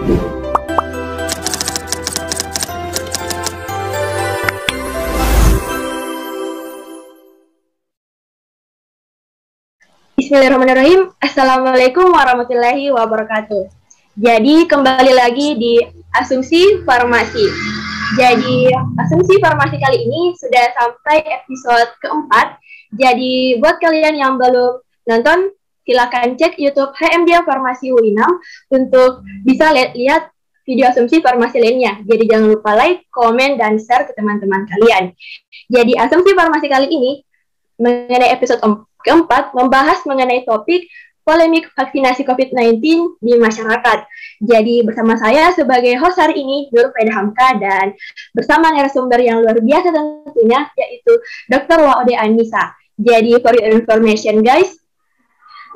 Bismillahirrahmanirrahim. Assalamualaikum warahmatullahi wabarakatuh. Jadi kembali lagi di Asumsi Farmasi. Jadi Asumsi Farmasi kali ini sudah sampai episode keempat. Jadi buat kalian yang belum nonton, silakan cek YouTube HMD Farmasi U6 untuk bisa lihat video Asumsi Farmasi lainnya. Jadi jangan lupa like, komen, dan share ke teman-teman kalian. Jadi Asumsi Farmasi kali ini mengenai episode keempat membahas mengenai topik polemik vaksinasi COVID-19 di masyarakat. Jadi bersama saya sebagai host hari ini, Nur Faida Hamka, dan bersama narasumber yang luar biasa tentunya, yaitu Dr. Waode Anissa. Jadi for your information guys,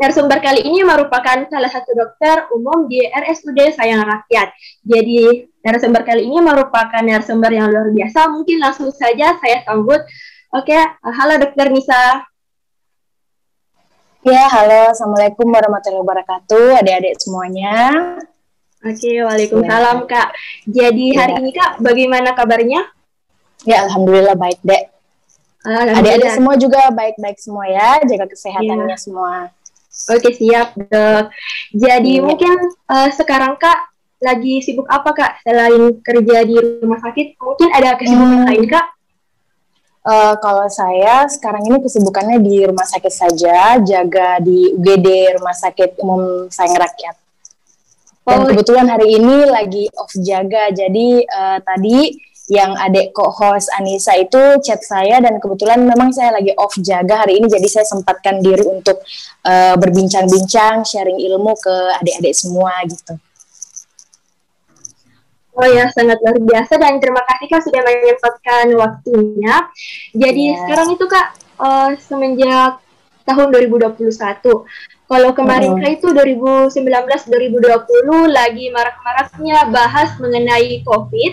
narasumber kali ini merupakan salah satu dokter umum di RSUD Sayang Rakyat. Jadi narasumber kali ini merupakan narasumber yang luar biasa. Mungkin langsung saja saya sambut. Oke, halo Dokter Nisa. Ya, halo, Assalamualaikum warahmatullahi wabarakatuh, adik-adik semuanya. Oke, waalaikumsalam, Kak. Jadi hari ini, Kak, bagaimana kabarnya? Ya, alhamdulillah baik, Dek. Adik-adik semua juga baik-baik semua ya, jaga kesehatannya semua. Oke, siap, Dok. Jadi mungkin sekarang, Kak, lagi sibuk apa, Kak? Selain kerja di rumah sakit, mungkin ada kesibukan lain, Kak? Kalau saya sekarang ini kesibukannya di rumah sakit saja, jaga di UGD Rumah Sakit Umum Sayang Rakyat. Dan kebetulan hari ini lagi off jaga, jadi tadi yang adik co-host Anissa itu chat saya, dan kebetulan memang saya lagi off jaga hari ini, jadi saya sempatkan diri untuk berbincang-bincang, sharing ilmu ke adik-adik semua gitu. Oh ya, sangat luar biasa, dan terima kasih Kak sudah menyempatkan waktunya. Jadi sekarang itu Kak, semenjak tahun 2021, kalau kemarin Kak itu 2019-2020 lagi marak-maraknya bahas mengenai COVID.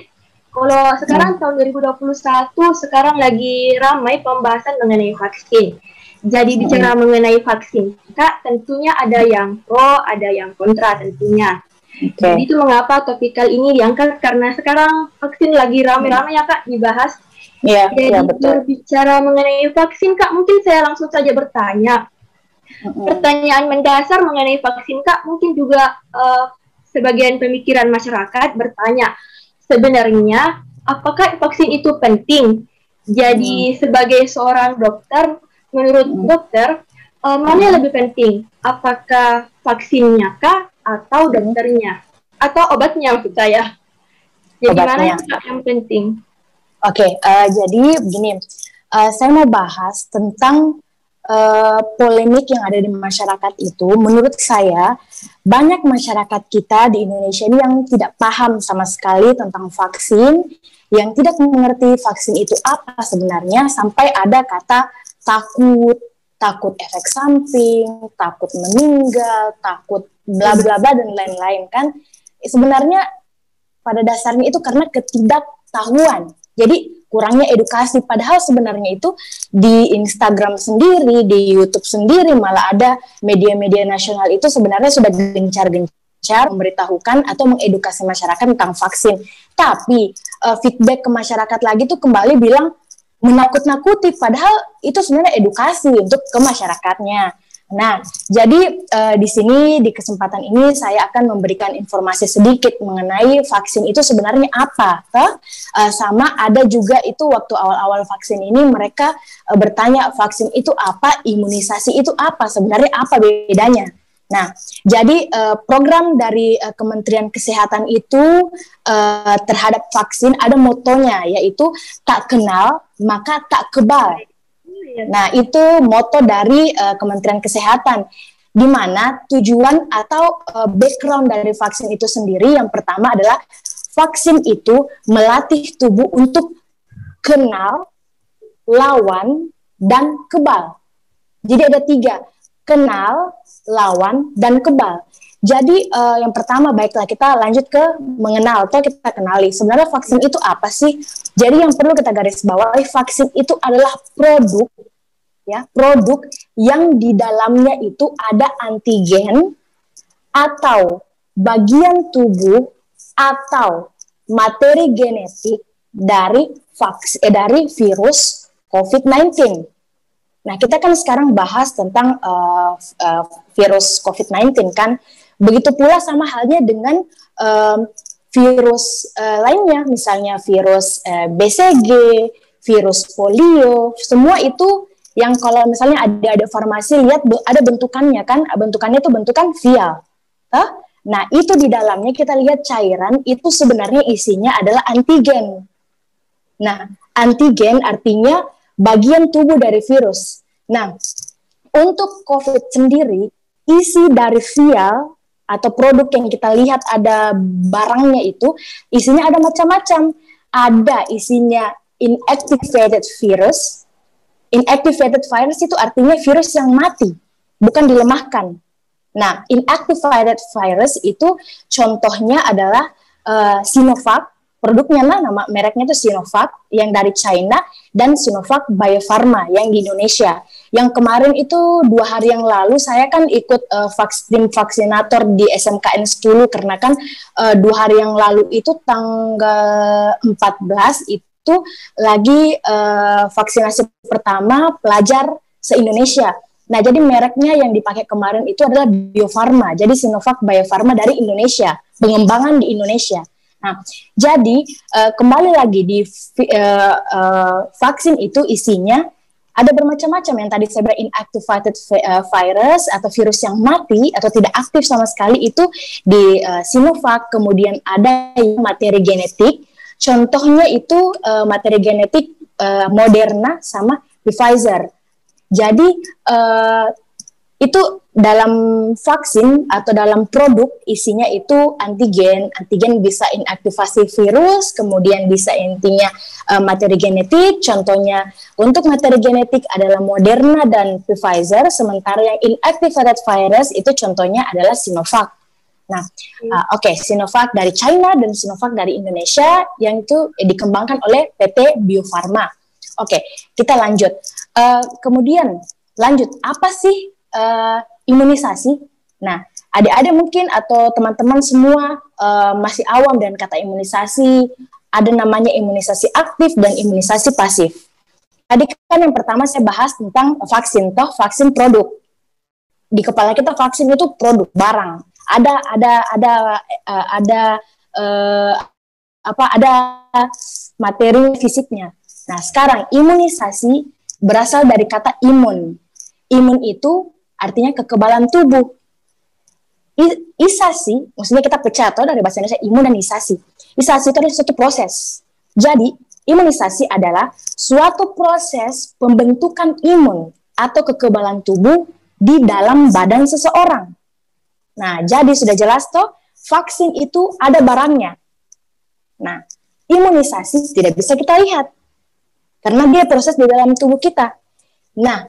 Kalau sekarang tahun 2021, sekarang lagi ramai pembahasan mengenai vaksin. Jadi bicara mengenai vaksin, Kak, tentunya ada yang pro, ada yang kontra tentunya. Jadi itu mengapa topik kali ini diangkat, karena sekarang vaksin lagi rame-rame ya Kak dibahas. Jadi berbicara mengenai vaksin Kak, mungkin saya langsung saja bertanya. Pertanyaan mendasar mengenai vaksin Kak, mungkin juga sebagian pemikiran masyarakat bertanya, sebenarnya apakah vaksin itu penting? Jadi sebagai seorang dokter, menurut dokter, mana yang lebih penting? Apakah vaksinnya kah, atau dokternya, atau obatnya maksud saya? Jadi mana yang penting? Jadi begini, saya mau bahas tentang polemik yang ada di masyarakat itu. Menurut saya, banyak masyarakat kita di Indonesia ini yang tidak paham sama sekali tentang vaksin, yang tidak mengerti vaksin itu apa sebenarnya, sampai ada kata takut efek samping, takut meninggal, takut bla bla bla dan lain-lain kan. Sebenarnya pada dasarnya itu karena ketidaktahuan. Jadi kurangnya edukasi, padahal sebenarnya itu di Instagram sendiri, di YouTube sendiri, malah ada media-media nasional itu sebenarnya sudah gencar-gencar memberitahukan atau mengedukasi masyarakat tentang vaksin. Tapi feedback ke masyarakat lagi tuh kembali bilang menakut-nakuti, padahal itu sebenarnya edukasi untuk ke masyarakatnya. Nah, jadi di sini di kesempatan ini saya akan memberikan informasi sedikit mengenai vaksin itu sebenarnya apa. Sama ada juga itu waktu awal-awal vaksin ini mereka bertanya vaksin itu apa, imunisasi itu apa, sebenarnya apa bedanya. Nah, jadi program dari Kementerian Kesehatan itu terhadap vaksin ada motonya, yaitu tak kenal maka tak kebal. Nah, itu moto dari Kementerian Kesehatan, di mana tujuan atau background dari vaksin itu sendiri, yang pertama adalah vaksin itu melatih tubuh untuk kenal, lawan, dan kebal. Jadi ada 3, kenal, lawan, dan kebal. Jadi yang pertama, baiklah kita lanjut ke mengenal atau kita kenali. Sebenarnya vaksin itu apa sih? Jadi yang perlu kita garis bawahi, vaksin itu adalah produk yang di dalamnya itu ada antigen atau bagian tubuh atau materi genetik dari dari virus COVID-19. Nah, kita kan sekarang bahas tentang virus COVID-19 kan. Begitu pula sama halnya dengan virus lainnya, misalnya virus BCG, virus polio, semua itu yang kalau misalnya ada farmasi lihat ada bentukannya kan, bentukannya itu bentukan vial. Nah, itu di dalamnya kita lihat cairan itu sebenarnya isinya adalah antigen. Nah, antigen artinya bagian tubuh dari virus. Nah, untuk COVID sendiri, isi dari vial atau produk yang kita lihat ada barangnya itu, isinya ada macam-macam. Ada isinya inactivated virus. Inactivated virus itu artinya virus yang mati, bukan dilemahkan. Nah, inactivated virus itu contohnya adalah Sinovac. Produknya nama mereknya itu Sinovac yang dari China dan Sinovac Biofarma yang di Indonesia. Yang kemarin itu 2 hari yang lalu saya kan ikut tim vaksinator di SMKN 10 karena kan 2 hari yang lalu itu tanggal 14 itu lagi vaksinasi pertama pelajar se-Indonesia. Nah, jadi mereknya yang dipakai kemarin itu adalah Biofarma. Jadi Sinovac Biofarma dari Indonesia, pengembangan di Indonesia. Nah, jadi kembali lagi di vaksin itu isinya ada bermacam-macam yang tadi saya bilang inactivated virus atau virus yang mati atau tidak aktif sama sekali itu di Sinovac, kemudian ada materi genetik, contohnya itu materi genetik Moderna sama Pfizer. Jadi itu dalam vaksin atau dalam produk isinya itu antigen bisa inaktivasi virus, kemudian bisa intinya materi genetik, contohnya untuk materi genetik adalah Moderna dan Pfizer, sementara yang inactivated virus itu contohnya adalah Sinovac. Nah, oke, Sinovac dari China dan Sinovac dari Indonesia yang itu dikembangkan oleh PT Bio Farma. Oke, kita lanjut. Kemudian lanjut, apa sih imunisasi? Nah, adik-adik mungkin atau teman-teman semua masih awam dan kata imunisasi. Ada namanya imunisasi aktif dan imunisasi pasif. Tadi kan yang pertama saya bahas tentang vaksin, vaksin produk. Di kepala kita vaksin itu produk barang. Ada materi fisiknya. Nah, sekarang imunisasi berasal dari kata imun. Imun itu artinya kekebalan tubuh. Isasi, maksudnya kita pecah atau dari bahasa Indonesia imun dan isasi. Isasi itu adalah suatu proses. Jadi, imunisasi adalah suatu proses pembentukan imun atau kekebalan tubuh di dalam badan seseorang. Nah, jadi sudah jelas toh, vaksin itu ada barangnya. Nah, imunisasi tidak bisa kita lihat karena dia proses di dalam tubuh kita. Nah,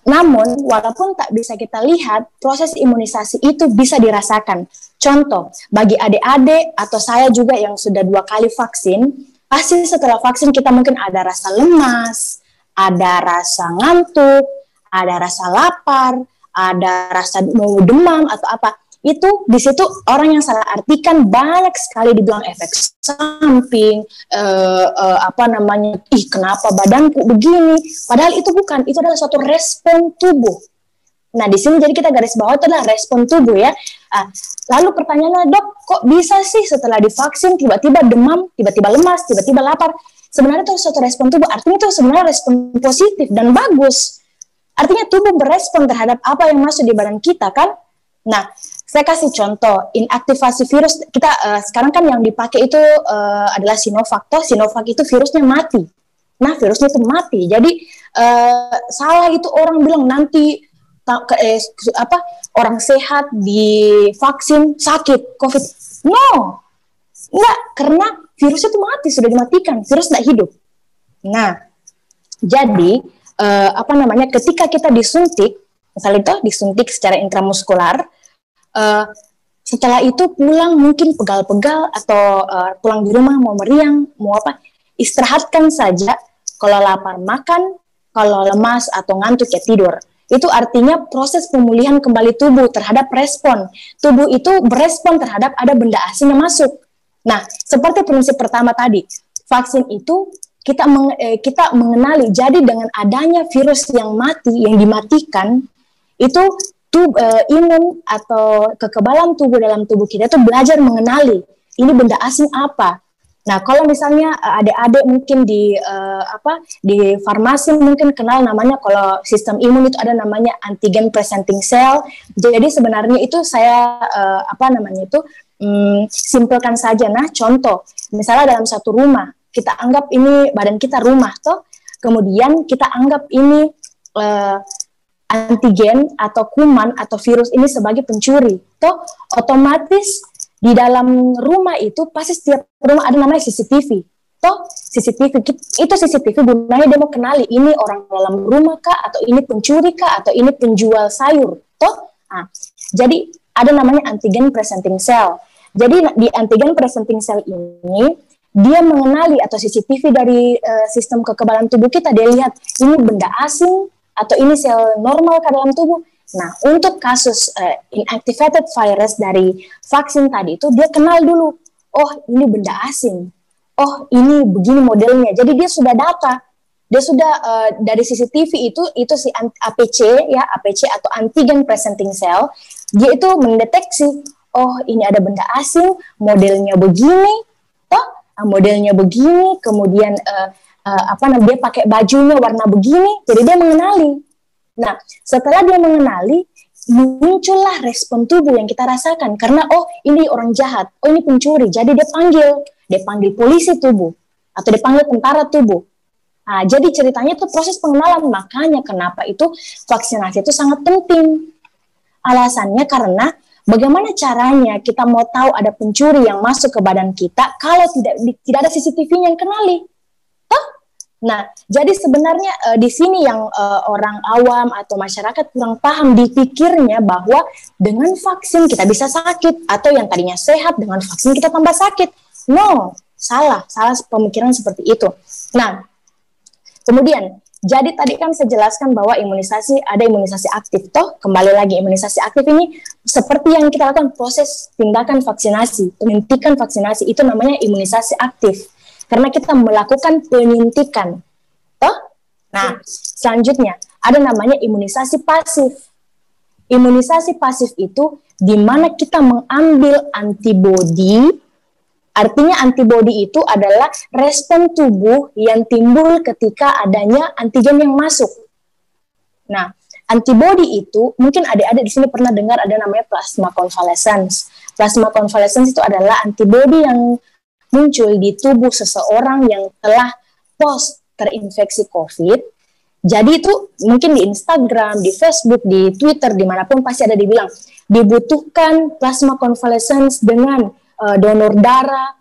namun, walaupun tak bisa kita lihat, proses imunisasi itu bisa dirasakan. Contoh, bagi adik-adik atau saya juga yang sudah 2 kali vaksin, pasti setelah vaksin kita mungkin ada rasa lemas, ada rasa ngantuk, ada rasa lapar, ada rasa mau demam atau apa. Itu di situ orang yang salah artikan banyak sekali dibilang efek samping, kenapa badanku begini, padahal itu bukan, itu adalah suatu respon tubuh. Nah, di sini jadi kita garis bawah itu adalah respon tubuh ya. Lalu pertanyaannya, dok, kok bisa sih setelah divaksin tiba-tiba demam, tiba-tiba lemas, tiba-tiba lapar? Sebenarnya itu suatu respon tubuh, artinya itu sebenarnya respon positif dan bagus. Artinya tubuh berespon terhadap apa yang masuk di badan kita kan. Nah, saya kasih contoh, inaktivasi virus, kita sekarang kan yang dipakai itu adalah Sinovac. Sinovac itu virusnya mati. Nah, virusnya itu mati. Jadi, salah itu orang bilang nanti orang sehat divaksin sakit COVID. No, enggak, karena virusnya itu mati, sudah dimatikan. Virus tidak hidup. Nah, jadi, ketika kita disuntik, misalnya itu disuntik secara intramuskular, setelah itu pulang mungkin pegal-pegal atau pulang di rumah mau meriang, mau apa, istirahatkan saja. Kalau lapar makan, kalau lemas atau ngantuk ya tidur. Itu artinya proses pemulihan kembali tubuh terhadap respon. Tubuh itu berespon terhadap ada benda asing yang masuk. Nah, seperti prinsip pertama tadi, vaksin itu kita mengenali. Jadi dengan adanya virus yang mati, yang dimatikan, itu imun atau kekebalan tubuh dalam tubuh kita itu belajar mengenali ini benda asing apa. Nah, kalau misalnya adik-adik mungkin di farmasi mungkin kenal namanya, kalau sistem imun itu ada namanya antigen presenting cell. Jadi sebenarnya itu saya simpelkan saja. Nah, contoh, misalnya dalam satu rumah, kita anggap ini badan kita rumah toh, kemudian kita anggap ini antigen atau kuman atau virus ini sebagai pencuri, toh otomatis di dalam rumah itu pasti setiap rumah ada namanya CCTV, toh CCTV itu CCTV gunanya dia mau kenali ini orang dalam rumah kah, atau ini pencuri kah, atau ini penjual sayur, toh. Nah, jadi ada namanya antigen presenting cell. Jadi di antigen presenting cell ini dia mengenali, atau CCTV dari sistem kekebalan tubuh kita, dia lihat ini benda asing atau ini sel normal ke dalam tubuh. Nah, untuk kasus inactivated virus dari vaksin tadi itu, dia kenal dulu, oh ini benda asing, oh ini begini modelnya. Jadi dia sudah data, dia sudah dari CCTV itu si APC atau antigen presenting cell, dia itu mendeteksi, oh ini ada benda asing, modelnya begini, modelnya begini, kemudian dia pakai bajunya warna begini, jadi dia mengenali. Nah, setelah dia mengenali, muncullah respon tubuh yang kita rasakan, karena oh ini orang jahat, oh ini pencuri, jadi dia panggil polisi tubuh, atau dia panggil tentara tubuh. Nah, jadi ceritanya itu proses pengenalan, makanya kenapa itu vaksinasi itu sangat penting. Alasannya karena bagaimana caranya kita mau tahu ada pencuri yang masuk ke badan kita kalau tidak ada CCTV yang kenali? Nah, jadi sebenarnya di sini yang orang awam atau masyarakat kurang paham, dipikirnya bahwa dengan vaksin kita bisa sakit, atau yang tadinya sehat dengan vaksin kita tambah sakit. No, salah pemikiran seperti itu. Nah, kemudian jadi tadi kan saya jelaskan bahwa ada imunisasi aktif, toh kembali lagi imunisasi aktif ini seperti yang kita lakukan proses tindakan vaksinasi, penyuntikan vaksinasi, itu namanya imunisasi aktif. Karena kita melakukan penyuntikan, toh. Nah, selanjutnya ada namanya imunisasi pasif. Imunisasi pasif itu di mana kita mengambil antibodi. Artinya antibodi itu adalah respon tubuh yang timbul ketika adanya antigen yang masuk. Nah, antibodi itu mungkin adik-adik di sini pernah dengar ada namanya plasma convalescence. Plasma convalescence itu adalah antibodi yang muncul di tubuh seseorang yang telah post terinfeksi COVID. Jadi itu mungkin di Instagram, di Facebook, di Twitter, dimanapun pasti ada dibilang dibutuhkan plasma convalescence dengan donor darah,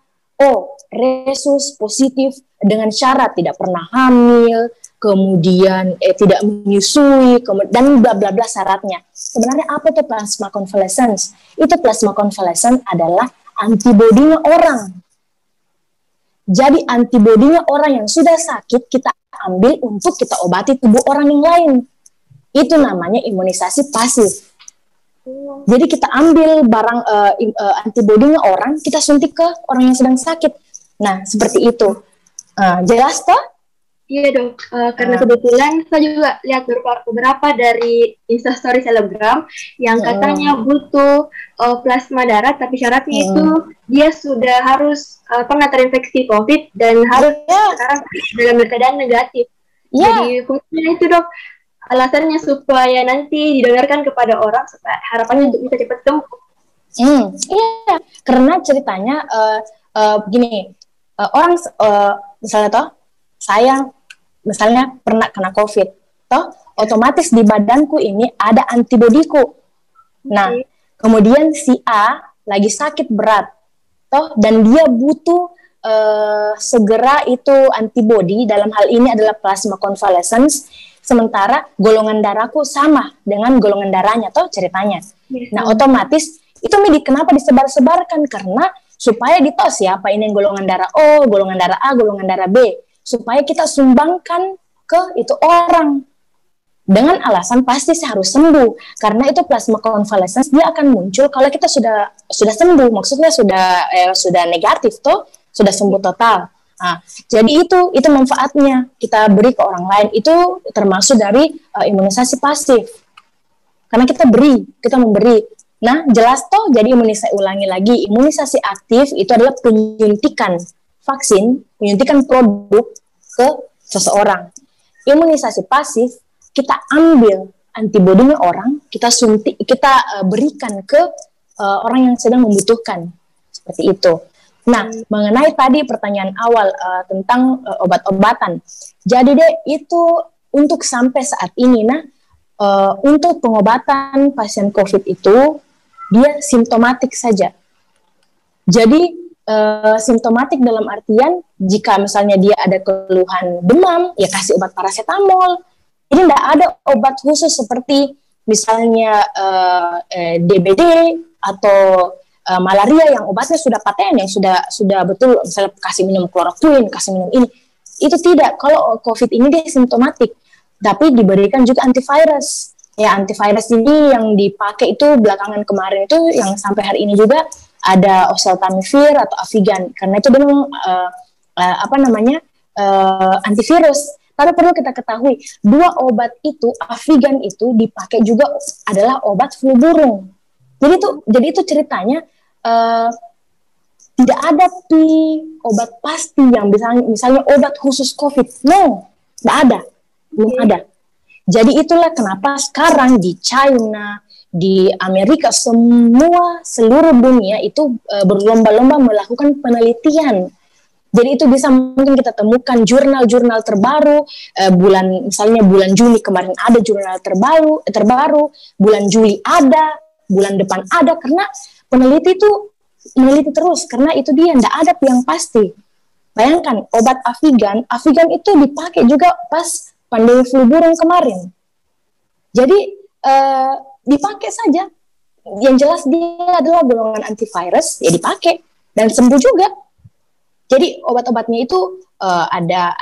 resus positif dengan syarat tidak pernah hamil, kemudian tidak menyusui, dan bla bla bla syaratnya. Sebenarnya apa itu plasma convalescence? Itu plasma convalescence adalah antibodinya orang. Jadi antibodinya orang yang sudah sakit kita ambil untuk kita obati tubuh orang yang lain. Itu namanya imunisasi pasif. Jadi kita ambil barang antibodinya orang, kita suntik ke orang yang sedang sakit. Nah, seperti itu. Jelas toh? Iya dong, karena kebetulan saya juga lihat beberapa dari Instastory selebgram yang katanya butuh plasma darah, tapi syaratnya itu dia sudah harus pernah terinfeksi COVID dan harus sekarang dalam keadaan negatif. Jadi fungsinya itu dok, alasannya supaya nanti didengarkan kepada orang, supaya harapannya untuk bisa cepat sembuh. Iya, karena ceritanya begini, orang misalnya toh, saya misalnya pernah kena COVID, toh otomatis di badanku ini ada antibodiku. Nah, kemudian si A lagi sakit berat, toh, dan dia butuh segera itu antibodi, dalam hal ini adalah plasma convalescence, sementara golongan darahku sama dengan golongan darahnya, toh ceritanya. Nah, otomatis itu kenapa disebar-sebarkan? Karena supaya ditahu siapa ini golongan darah O, golongan darah A, golongan darah B, supaya kita sumbangkan ke itu orang. dengan alasan pasti saya harus sembuh, karena itu plasma convalescence dia akan muncul kalau kita sudah sembuh, maksudnya sudah negatif tuh, sudah sembuh total. Nah, jadi itu manfaatnya kita beri ke orang lain, itu termasuk dari imunisasi pasif, karena kita memberi. Nah, jelas toh, jadi imunisasi, ulangi lagi, imunisasi aktif itu adalah penyuntikan vaksin, penyuntikan produk ke seseorang. Imunisasi pasif, kita ambil antibodinya orang, kita berikan ke orang yang sedang membutuhkan, seperti itu. Nah, mengenai tadi pertanyaan awal tentang obat-obatan, jadi deh itu untuk sampai saat ini, untuk pengobatan pasien COVID itu dia simptomatik saja. Jadi simptomatik dalam artian jika misalnya dia ada keluhan demam, ya kasih obat paracetamol. Ini tidak ada obat khusus seperti misalnya DBD atau malaria yang obatnya sudah paten, yang sudah betul, misalnya kasih minum kloroquine, kasih minum ini. Itu tidak. Kalau COVID ini dia simptomatik, tapi diberikan juga antivirus. Ya, antivirus ini yang dipakai itu belakangan kemarin itu yang sampai hari ini juga ada oseltamivir atau Avigan, karena itu memang antivirus. Tapi perlu kita ketahui, dua obat itu, Avigan itu dipakai juga adalah obat flu burung. Jadi itu ceritanya tidak ada obat pasti yang misalnya obat khusus COVID. No, tidak ada, belum ada. Jadi itulah kenapa sekarang di China, di Amerika, seluruh dunia itu berlomba-lomba melakukan penelitian. Jadi itu bisa mungkin kita temukan jurnal-jurnal terbaru, misalnya bulan Juni kemarin ada jurnal terbaru, bulan Juli ada, bulan depan ada, karena peneliti itu meneliti terus, karena itu dia tidak ada yang pasti. Bayangkan obat Avigan itu dipakai juga pas pandemi flu burung kemarin. Jadi dipakai saja, yang jelas dia adalah golongan antivirus, ya dipakai dan sembuh juga. Jadi obat-obatnya itu ada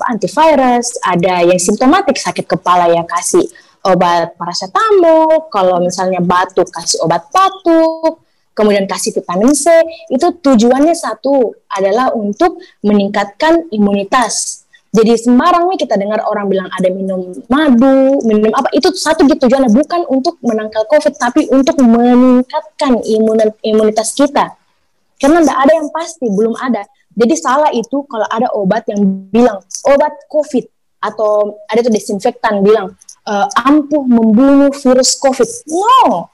antivirus, ada yang simptomatik sakit kepala ya kasih obat paracetamol, kalau misalnya batuk kasih obat batuk, kemudian kasih vitamin C. Itu tujuannya satu adalah untuk meningkatkan imunitas. Jadi sembarang nih kita dengar orang bilang ada minum madu, minum apa, itu satu gitu tujuannya, bukan untuk menangkal COVID, tapi untuk meningkatkan imunitas kita. Karena tidak ada yang pasti, belum ada. Jadi salah itu kalau ada obat yang bilang obat COVID atau ada tuh desinfektan bilang ampuh membunuh virus COVID. No,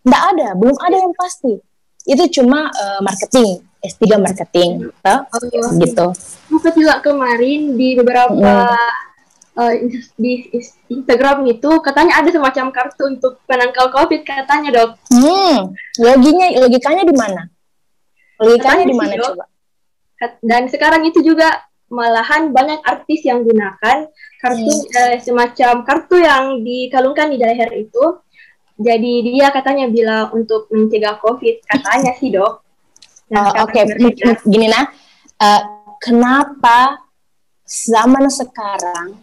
tidak ada, belum ada yang pasti. Itu cuma marketing, S3 marketing, gitu. Aku juga kemarin di beberapa di Instagram itu katanya ada semacam kartu untuk penangkal COVID katanya, Dok. Logikanya di mana? Logikanya di mana coba? Dan sekarang itu juga malahan banyak artis yang gunakan kartu semacam kartu yang dikalungkan di leher itu. Jadi dia katanya bilang untuk mencegah COVID, katanya sih, Dok. Oke. Gini kenapa zaman sekarang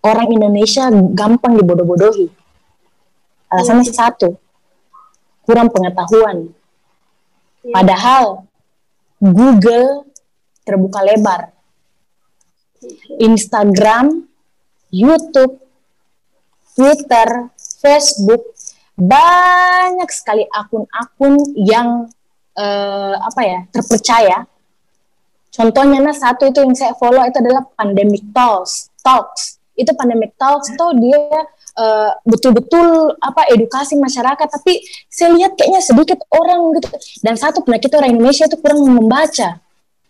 orang Indonesia gampang dibodoh-bodohi? Alasannya satu, kurang pengetahuan. Padahal Google terbuka lebar, Instagram, YouTube, Twitter, Facebook, banyak sekali akun-akun yang terpercaya. Contohnya satu itu yang saya follow itu adalah Pandemic Talks. Itu Pandemic Talks tuh dia betul-betul edukasi masyarakat, tapi saya lihat kayaknya sedikit orang gitu. Dan satu penyakit orang Indonesia itu kurang membaca.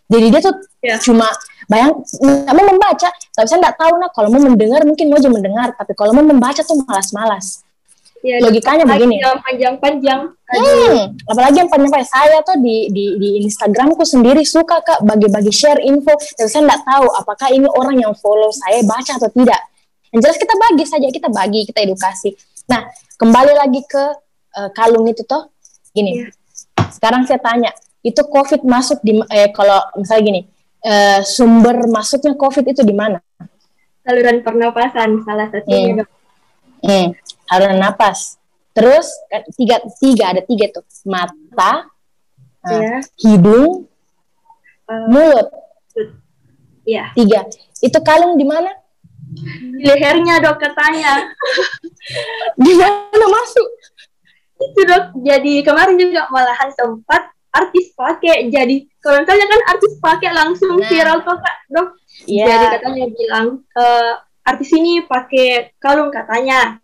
Jadi dia tuh cuma mau membaca, tapi saya nggak tahu kalau mau mendengar mungkin mau aja mendengar, tapi kalau mau membaca tuh malas-malas. Ya, logikanya begini. Panjang-panjang. Apalagi yang panjang-panjang. Saya tuh di Instagramku sendiri suka Kak bagi-bagi share info, dan saya nggak tahu apakah ini orang yang follow saya baca atau tidak. Yang jelas kita bagi saja, kita edukasi. Nah, kembali lagi ke kalung itu toh, gini. Sekarang saya tanya, itu COVID masuk di kalau misalnya gini, sumber masuknya COVID itu di mana? saluran pernapasan salah satunya, Dok. Saluran napas. Terus ada tiga tuh, mata, hidung, mulut. Iya. 3. Itu kalung di mana? Di lehernya, Dok, katanya. Di mana masuk? Itu, Dok. Jadi kemarin juga malahan sempat artis pakai. Jadi kalau misalnya kan artis pakai langsung viral kok, Kak, Dok. Jadi katanya bilang artis ini pakai kalung katanya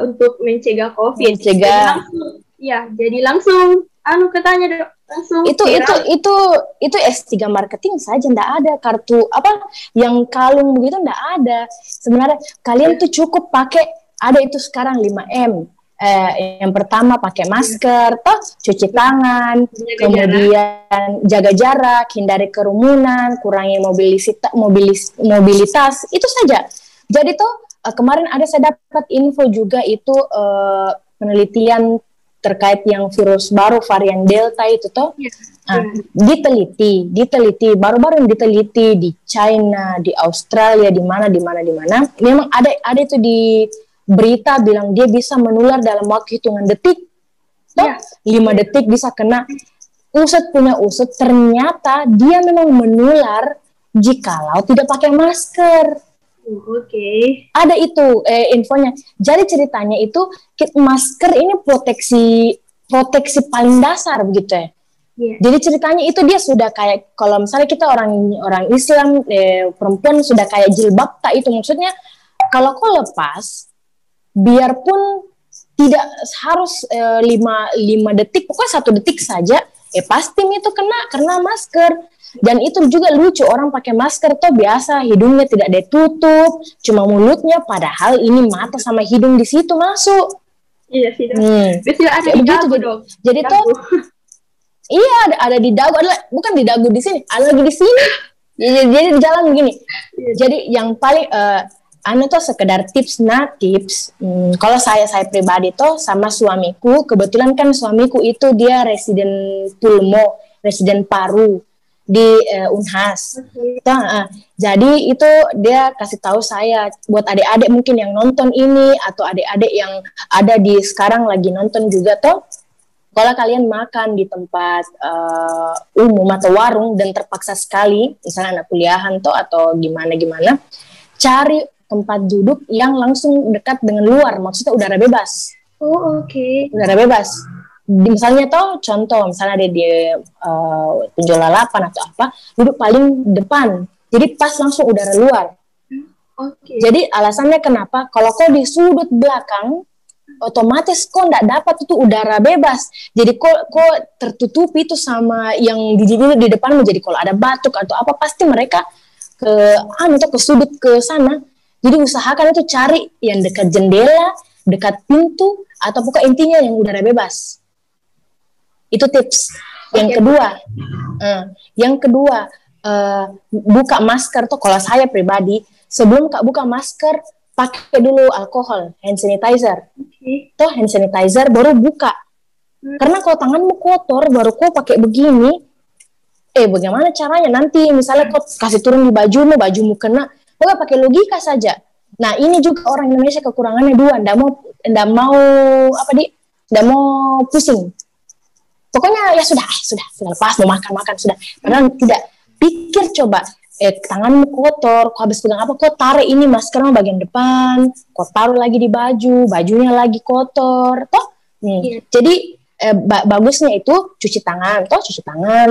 untuk mencegah COVID. Jadi langsung katanya, Dok, langsung itu S3 marketing saja, ndak ada kartu apa yang kalung begitu, ndak ada. Sebenarnya kalian tuh cukup pakai, ada itu sekarang 5M. Yang pertama pakai masker, cuci tangan, kemudian jaga jarak, hindari kerumunan, kurangi mobilitas, itu saja. Jadi tuh kemarin saya dapat info juga itu penelitian terkait yang virus baru varian Delta itu toh. Diteliti baru-baru diteliti di China, di Australia, di mana. Memang ada itu di berita bilang dia bisa menular dalam waktu hitungan detik. 5 detik bisa kena. Punya usut, ternyata dia memang menular jikalau tidak pakai masker. Ada itu infonya. Jadi ceritanya itu masker ini proteksi paling dasar begitu ya. Jadi ceritanya itu dia sudah kayak, kalau misalnya kita orang Islam, perempuan sudah kayak jilbab itu, maksudnya kalau kau lepas, biarpun tidak harus 5 detik, pokoknya 1 detik saja, pasti itu kena karena masker. Dan itu juga lucu, orang pakai masker tuh biasa hidungnya tidak ditutup, cuma mulutnya, padahal ini mata sama hidung di situ masuk. Iya sih, Dok. Biasanya ada di dagu, Dok. Jadi tuh iya, ada di dagu, bukan di dagu di sini, ada lagi di sini. Jadi di jalan begini. Jadi yang paling tuh sekedar tips. Kalau saya pribadi tuh sama suamiku, kebetulan kan suamiku itu dia residen paru di Unhas. Jadi itu dia kasih tahu saya, buat adik-adik mungkin yang nonton ini atau adik-adik yang ada di sekarang lagi nonton juga tuh, kalau kalian makan di tempat umum atau warung dan terpaksa sekali, misalnya anak kuliahan tuh atau gimana, cari tempat duduk yang langsung dekat dengan luar, maksudnya udara bebas. Udara bebas. Misalnya contoh misalnya ada di penjual lalapan atau apa, duduk paling depan, jadi pas langsung udara luar. Jadi alasannya kenapa, kalau kau di sudut belakang, otomatis kau nggak dapat itu udara bebas, jadi kau tertutupi itu sama yang di depanmu. Jadi kalau ada batuk atau apa, pasti mereka ke sudut ke sana. Jadi usahakan itu cari yang dekat jendela, dekat pintu, atau pokoknya intinya yang udara bebas. Itu tips. Yang kedua, buka masker tuh, kalau saya pribadi, sebelum buka masker, pakai dulu alkohol, hand sanitizer. Tuh hand sanitizer baru buka. Karena kalau tanganmu kotor, baru kau pakai begini, bagaimana caranya? Nanti misalnya kau kasih turun di bajumu kena, pokoknya pakai logika saja. Nah ini juga orang Indonesia kekurangannya 2, ndak mau pusing. Pokoknya ya sudah lepas, mau makan sudah. Padahal tidak pikir, coba tanganmu kotor, kau habis pegang apa, kau tarik ini maskernya bagian depan, kau taruh lagi di bajunya lagi kotor, Jadi bagusnya itu cuci tangan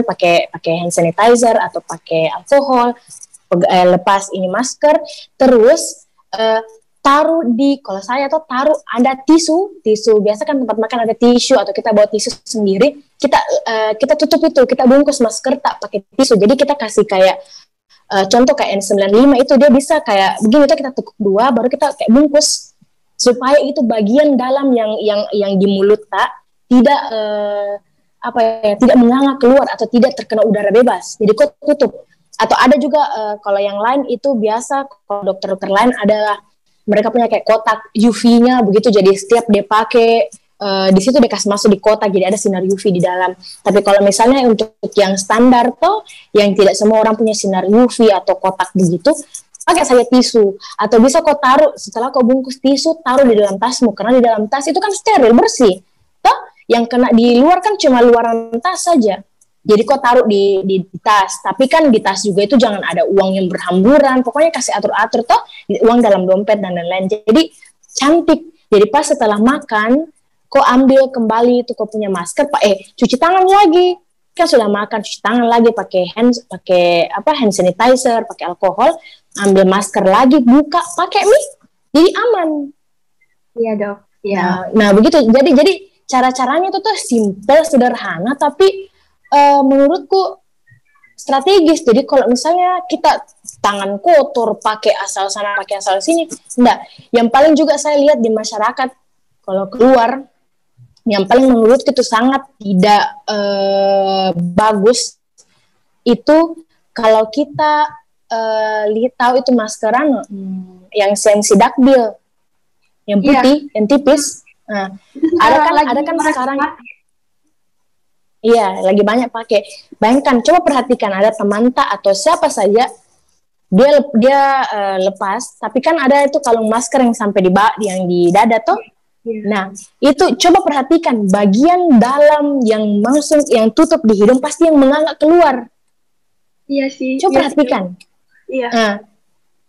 pakai hand sanitizer atau pakai alkohol, lepas ini masker, terus taruh kalau saya taruh ada tisu, biasa kan tempat makan ada tisu atau kita bawa tisu sendiri, kita tutup itu, kita bungkus masker tak pakai tisu. Jadi kita kasih kayak contoh kayak N95 itu dia bisa kayak begini, kita tekuk 2 baru kita kayak bungkus supaya itu bagian dalam yang di mulut tidak tidak menganga keluar atau tidak terkena udara bebas. Jadi kau tutup. Atau ada juga kalau yang lain itu biasa, kalau dokter lain adalah mereka punya kayak kotak UV-nya begitu, jadi setiap dia pakai di situ dia kasih masuk di kotak, jadi ada sinar UV di dalam. Tapi kalau misalnya untuk yang standar yang tidak semua orang punya sinar UV atau kotak begitu, pakai saja tisu. Atau bisa kau taruh, setelah kau bungkus tisu, taruh di dalam tasmu, karena di dalam tas itu kan steril, bersih. Toh, yang kena di luar kan cuma luaran tas saja. Jadi kau taruh di tas, tapi kan di tas juga itu jangan ada uang yang berhamburan, pokoknya kasih atur-atur, toh uang dalam dompet dan lain-lain. Jadi cantik. Jadi pas setelah makan, kau ambil kembali itu kau punya masker, cuci tangan lagi. Kan sudah makan, cuci tangan lagi pakai hand sanitizer, pakai alkohol, ambil masker lagi, buka, pakai mie. Jadi aman. Iya, Dok. Iya. Nah, begitu. Jadi cara-caranya itu tuh simple, sederhana, tapi menurutku strategis. Jadi kalau misalnya kita tangan kotor, pakai asal sana, pakai asal sini, enggak. Yang paling juga saya lihat di masyarakat kalau keluar, yang paling menurutku itu sangat tidak bagus itu kalau kita lihat tahu itu maskeran yang sensi dakbil, yang putih, yang tipis. Nah, ada kan sekarang. Iya, lagi banyak pakai. Bayangkan, coba perhatikan ada teman tak atau siapa saja dia lepas, tapi kan ada itu kalung masker yang sampai yang di dada toh. Nah, itu coba perhatikan bagian dalam yang langsung yang tutup di hidung pasti yang menganga keluar. Iya sih. Coba perhatikan. Iya. Nah,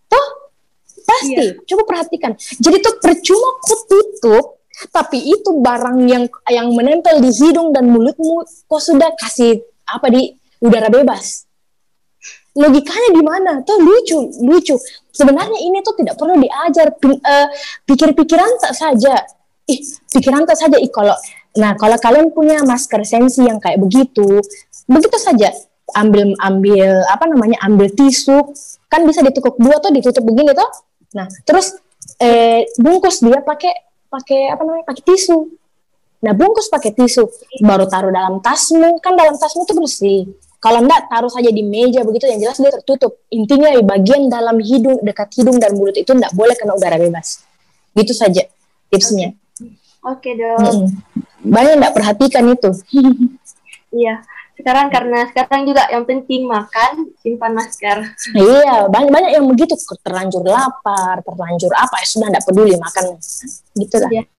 toh pasti. Coba perhatikan. Jadi tuh percuma kau tutup, tapi itu barang yang menempel di hidung dan mulutmu, kau sudah kasih di udara bebas. Logikanya di mana? Tuh lucu. Sebenarnya ini tuh tidak perlu diajar, pikir-pikiran tak saja. Pikiran tak saja. Kalau kalian punya masker sensi yang kayak begitu saja. Ambil ambil tisu, kan bisa ditukuk dua tuh, ditutup begini tuh. Nah, terus bungkus dia pakai tisu. Nah, bungkus pakai tisu, baru taruh dalam tasmu, kan dalam tasmu tuh bersih. Kalau enggak, taruh saja di meja begitu, yang jelas dia tertutup. Intinya di bagian dalam hidung, dekat hidung dan mulut itu enggak boleh kena udara bebas. Gitu saja tipsnya. Oke, Dok. Banyak enggak perhatikan itu. Iya. Karena sekarang juga yang penting makan, simpan masker. Iya, banyak yang begitu, terlanjur lapar, terlanjur sudah enggak peduli makan. Gitulah. Iya.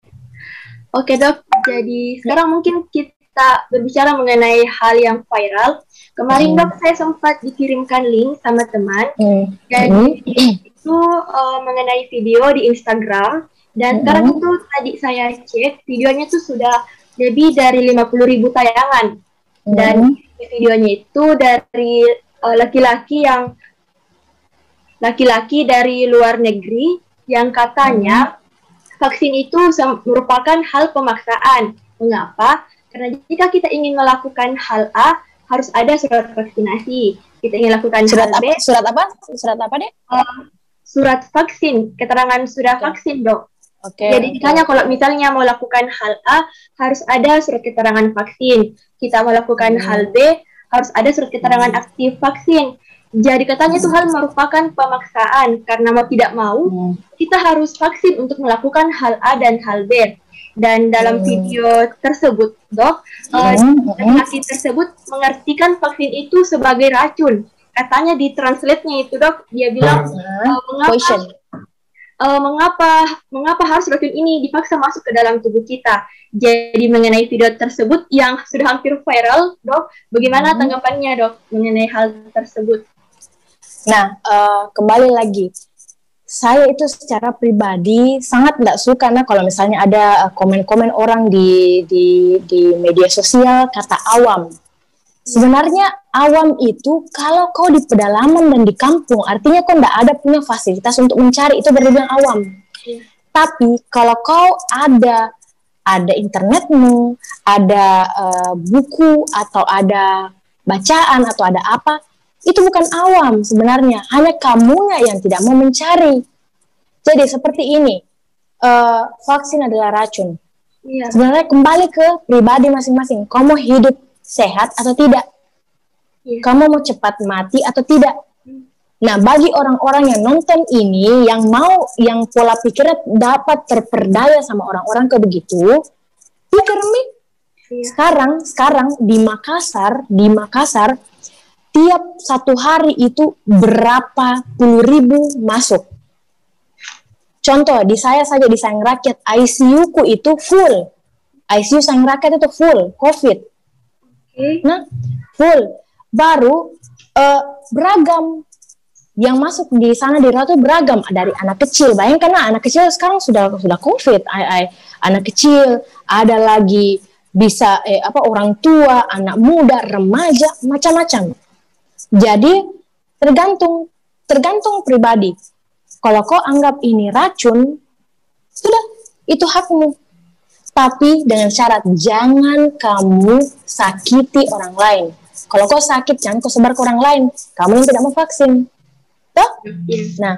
Oke, Dok. Jadi sekarang mungkin kita berbicara mengenai hal yang viral. Kemarin Dok, saya sempat dikirimkan link sama teman. Jadi itu mengenai video di Instagram. Dan sekarang itu tadi saya cek, videonya itu sudah lebih dari 50.000 tayangan. Dan videonya itu dari laki-laki dari luar negeri yang katanya vaksin itu merupakan hal pemaksaan. Mengapa? Karena jika kita ingin melakukan hal A, harus ada surat vaksinasi. Kita ingin lakukan surat hal B. Surat apa, Dek? Surat vaksin, keterangan sudah vaksin, Dok. Jadi ditanya kalau misalnya mau lakukan hal A, harus ada surat keterangan vaksin. Kita mau lakukan hal B, harus ada surat keterangan aktif vaksin. Jadi katanya itu hal merupakan pemaksaan, karena mau tidak mau, kita harus vaksin untuk melakukan hal A dan hal B. Dan dalam video tersebut, Dok, laki tersebut mengartikan vaksin itu sebagai racun. Katanya di translate-nya itu, Dok, dia bilang, mengapa harus racun ini dipaksa masuk ke dalam tubuh kita. Jadi mengenai video tersebut yang sudah hampir viral, Dok, bagaimana tanggapannya, Dok, mengenai hal tersebut? Nah, kembali lagi, saya itu secara pribadi sangat tidak suka kalau misalnya ada komen-komen orang di media sosial kata awam. Sebenarnya awam itu kalau kau di pedalaman dan di kampung, artinya kau tidak ada punya fasilitas untuk mencari, itu baru bilang awam. Tapi kalau kau ada internetmu, ada buku atau ada bacaan atau ada apa, itu bukan awam sebenarnya, hanya kamunya yang tidak mau mencari. Jadi seperti ini, vaksin adalah racun. Sebenarnya kembali ke pribadi masing-masing. Kau mau hidup sehat atau tidak? Kamu mau cepat mati atau tidak? Nah, bagi orang-orang yang nonton ini, yang pola pikirnya dapat terperdaya sama orang-orang kayak begitu, pikir nih, sekarang di Makassar, tiap satu hari itu berapa puluh ribu masuk. Contoh, di saya saja di Sayang Rakyat, ICU-ku itu full. ICU Sayang Rakyat itu full, COVID. Nah, full. Baru beragam. Yang masuk di sana di Ratu beragam. Dari anak kecil, bayangkan anak kecil sekarang sudah COVID. Anak kecil, ada lagi bisa orang tua, anak muda, remaja, macam-macam. Jadi tergantung pribadi. Kalau kau anggap ini racun, sudah, itu hakmu. Tapi dengan syarat jangan kamu sakiti orang lain. Kalau kau sakit, jangan kau sebar ke orang lain. Kamu yang tidak mau vaksin. Tuh? Nah,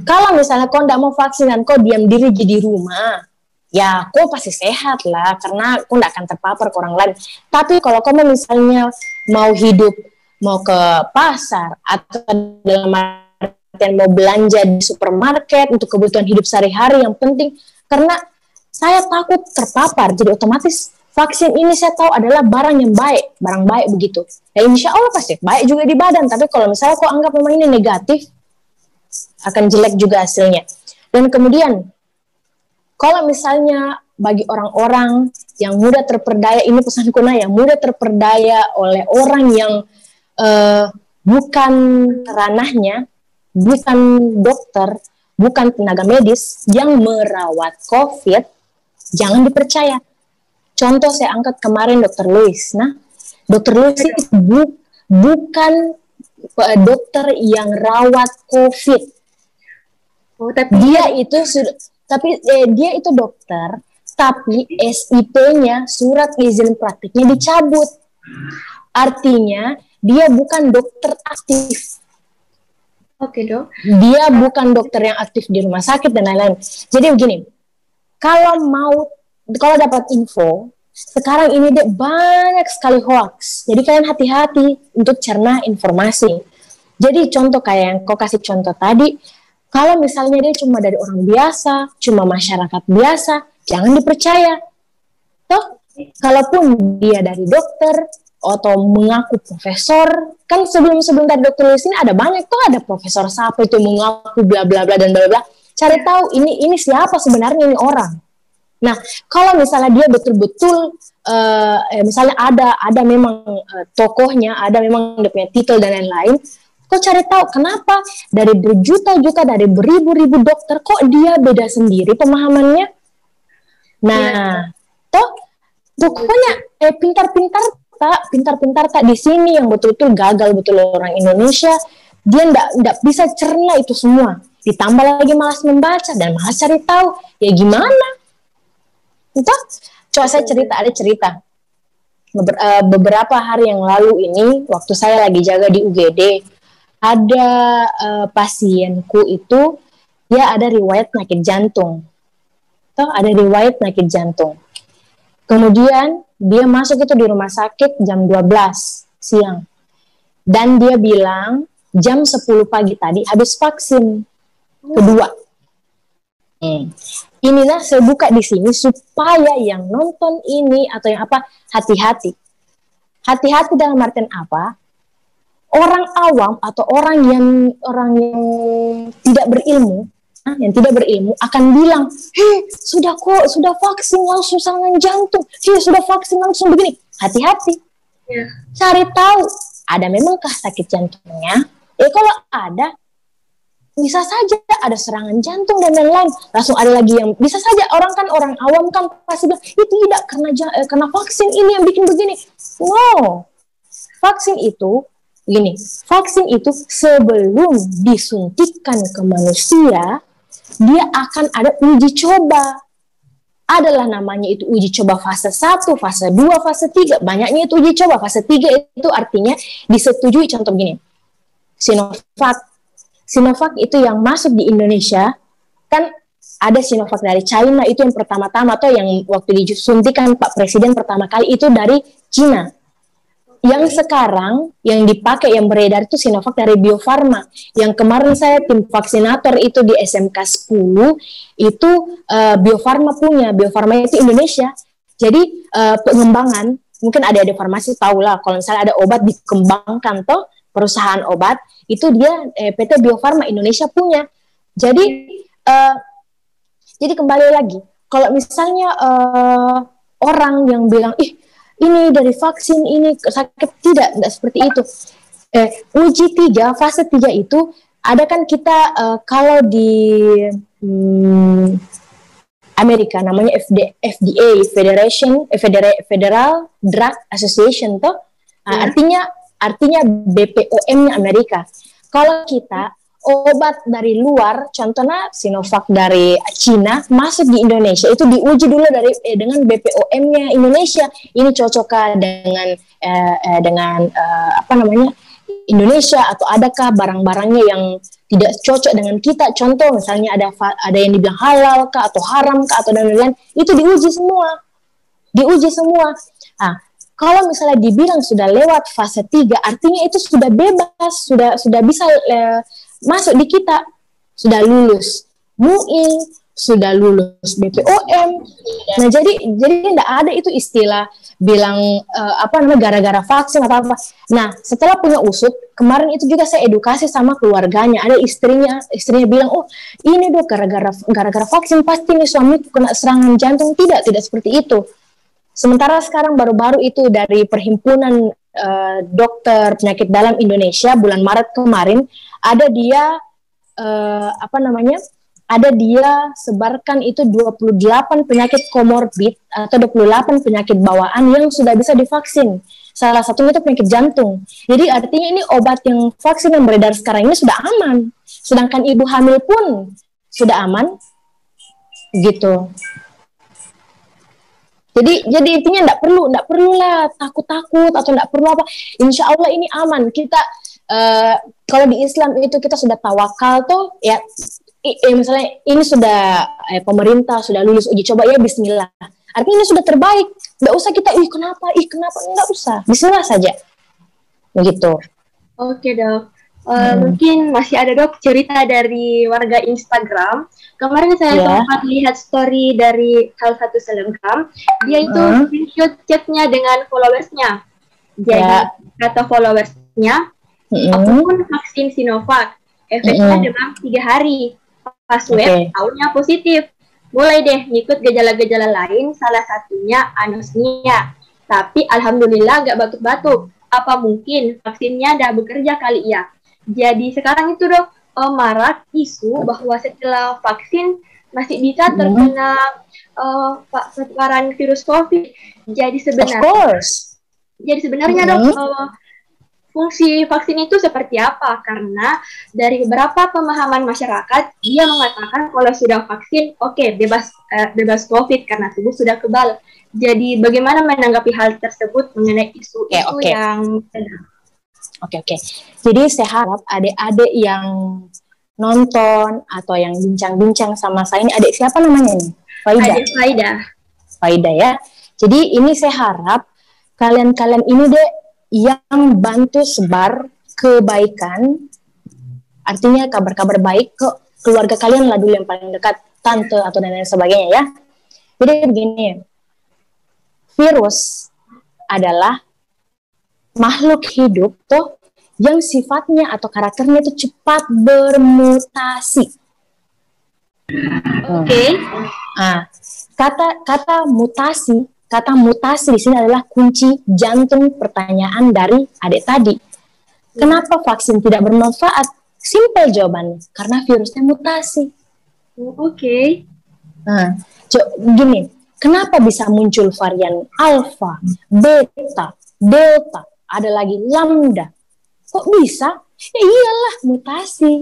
kalau misalnya kau tidak mau vaksin dan kau diam diri di rumah, ya kau pasti sehat lah, karena kau tidak akan terpapar ke orang lain. Tapi kalau kamu misalnya mau hidup, mau ke pasar, atau dalam artian mau belanja di supermarket untuk kebutuhan hidup sehari-hari yang penting, karena saya takut terpapar, jadi otomatis vaksin ini saya tahu adalah barang yang baik, barang baik begitu. Ya insya Allah pasti baik juga di badan, tapi kalau misalnya kau anggap memang ini negatif, akan jelek juga hasilnya. Dan kemudian, kalau misalnya bagi orang-orang yang mudah terperdaya, ini pesanku yang mudah terperdaya oleh orang yang bukan ranahnya, bukan dokter, bukan tenaga medis yang merawat COVID, jangan dipercaya. Contoh saya angkat kemarin Dr. Louis. Nah, Dr. Louis itu bukan dokter yang rawat COVID. Dia itu dia itu dokter, tapi SIP-nya, surat izin praktiknya dicabut. Artinya dia bukan dokter aktif. Oke, Dok. Dia bukan dokter yang aktif di rumah sakit dan lain-lain. Jadi begini, kalau dapat info, sekarang ini banyak sekali hoax. Jadi kalian hati-hati untuk cerna informasi. Jadi contoh kayak yang kau kasih contoh tadi, kalau misalnya dia cuma dari orang biasa, cuma masyarakat biasa, jangan dipercaya. Toh, kalaupun dia dari dokter atau mengaku profesor, kan sebelum dari dokter Louis ini ada banyak tuh, ada profesor siapa itu mengaku bla bla bla dan bla bla. Cari tahu ini siapa sebenarnya ini orang. Nah, kalau misalnya dia betul-betul misalnya ada memang tokohnya, ada memang dia punya titel dan lain-lain, kok cari tahu kenapa dari berjuta-juta, dari beribu-ribu dokter kok dia beda sendiri pemahamannya. Nah, toh pokoknya pintar-pintar tak di sini yang betul-betul gagal betul orang Indonesia, dia ndak bisa cerna itu semua. Ditambah lagi malas membaca dan malas cari tahu. Ya gimana? Entah, coba saya ada cerita. Beberapa hari yang lalu ini, waktu saya lagi jaga di UGD, ada pasienku itu, dia ada riwayat penyakit jantung. Ada riwayat penyakit jantung. Kemudian, dia masuk itu di rumah sakit jam 12 siang. Dan dia bilang, jam 10 pagi tadi habis vaksin kedua. Inilah saya buka di sini supaya yang nonton ini atau yang apa, hati-hati. Hati-hati dalam artian apa? Orang awam atau orang yang tidak berilmu, akan bilang, sudah vaksin langsung serangan jantung, sudah vaksin langsung begini. Hati-hati. Cari tahu, ada memangkah sakit jantungnya? Kalau ada, bisa saja ada serangan jantung dan lain-lain. Langsung ada lagi yang bisa saja orang awam kan pasti bilang itu tidak karena vaksin ini yang bikin begini. No, vaksin itu sebelum disuntikkan ke manusia, dia akan ada uji coba. Adalah namanya itu uji coba fase 1, fase 2, fase 3. Banyaknya itu uji coba. Fase 3 itu artinya disetujui. Contoh begini, Sinovac itu yang masuk di Indonesia, kan ada Sinovac dari China, itu yang pertama-tama, atau yang waktu disuntikan Pak Presiden pertama kali itu dari China. Yang sekarang, yang dipakai, yang beredar itu Sinovac dari Bio Farma. Yang kemarin saya tim vaksinator itu di SMK 10, itu Bio Farma punya, Bio Farma itu Indonesia. Jadi pengembangan, mungkin ada farmasi tahu lah, kalau misalnya ada obat dikembangkan toh, perusahaan obat itu dia PT Bio Farma Indonesia punya. Jadi kembali lagi, kalau misalnya orang yang bilang, ini dari vaksin ini sakit, tidak seperti itu. Uji 3, fase 3 itu ada kan kita kalau di Amerika namanya FDA, Federal Drug Association toh. Artinya BPOM-nya Amerika. Kalau kita obat dari luar, contohnya Sinovac dari Cina masuk di Indonesia itu diuji dulu dengan BPOM-nya Indonesia. Ini cocokkah dengan Indonesia, atau adakah barang-barangnya yang tidak cocok dengan kita? Contoh misalnya ada yang dibilang halal kah atau haram kah atau dan lain-lain, itu diuji semua. Nah, kalau misalnya dibilang sudah lewat fase 3, artinya itu sudah bebas, sudah bisa masuk di kita, sudah lulus MUI, sudah lulus BPOM. Nah, jadi tidak ada itu istilah bilang gara-gara vaksin atau apa. Nah, setelah punya usut, kemarin itu juga saya edukasi sama keluarganya. Ada istrinya bilang, ini dok gara-gara vaksin pasti nih suamiku kena serangan jantung. Tidak seperti itu. Sementara sekarang baru-baru itu dari Perhimpunan Dokter Penyakit Dalam Indonesia bulan Maret kemarin ada dia sebarkan itu 28 penyakit komorbid atau 28 penyakit bawaan yang sudah bisa divaksin. Salah satunya itu penyakit jantung. Jadi artinya ini obat yang vaksin yang beredar sekarang ini sudah aman. Sedangkan ibu hamil pun sudah aman. Gitu. Jadi intinya enggak perlu lah takut-takut atau enggak perlu apa. Insya Allah ini aman. Kita kalau di Islam itu kita sudah tawakal tuh ya. Misalnya ini sudah pemerintah sudah lulus uji coba, ya bismillah. Artinya ini sudah terbaik. Nggak usah kita kenapa, nggak usah. Bismillah saja. Begitu. Oke dok. Mungkin masih ada dok cerita dari warga Instagram. Kemarin saya sempat lihat story dari salah satu selebgram. Dia itu screenshot chatnya dengan followersnya. Jadi kata followersnya, aku pun vaksin Sinovac. Efeknya demam 3 hari. Pas web, tahunya positif. Mulai deh ngikut gejala-gejala lain, salah satunya anosmia. Tapi alhamdulillah gak batuk-batuk. Apa mungkin vaksinnya udah bekerja kali ya? Jadi sekarang itu dok, marak isu bahwa setelah vaksin masih bisa terkena penularan virus COVID. Jadi sebenarnya dok, fungsi vaksin itu seperti apa? Karena dari beberapa pemahaman masyarakat, dia mengatakan kalau sudah vaksin, bebas COVID karena tubuh sudah kebal. Jadi bagaimana menanggapi hal tersebut mengenai isu yang Oke. Jadi saya harap adik-adik yang nonton atau yang bincang-bincang sama saya ini, adik siapa namanya nih? Faida ya. Jadi ini saya harap kalian ini deh yang bantu sebar kebaikan, artinya kabar-kabar baik ke keluarga kalian lah dulu yang paling dekat, tante atau dan lain sebagainya ya. Jadi begini, virus adalah makhluk hidup tuh yang sifatnya atau karakternya itu cepat bermutasi. Kata mutasi di sini adalah kunci jantung pertanyaan dari adik tadi. Kenapa vaksin tidak bermanfaat? Simpel jawabannya, karena virusnya mutasi. Gini, kenapa bisa muncul varian alfa, beta, delta, ada lagi lambda? Kok bisa? Ya iyalah mutasi.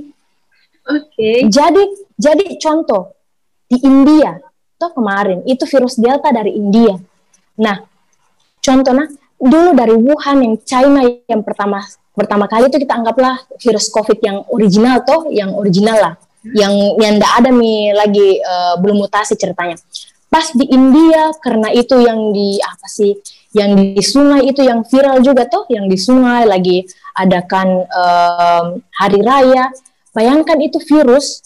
Jadi contoh di India, toh kemarin itu virus delta dari India. Nah, contohnya dulu dari Wuhan yang China yang pertama kali itu kita anggaplah virus COVID yang original lah, yang enggak ada nih lagi belum mutasi ceritanya. Pas di India karena itu yang di sungai itu yang viral juga tuh, yang di sungai lagi adakan hari raya. Bayangkan itu virus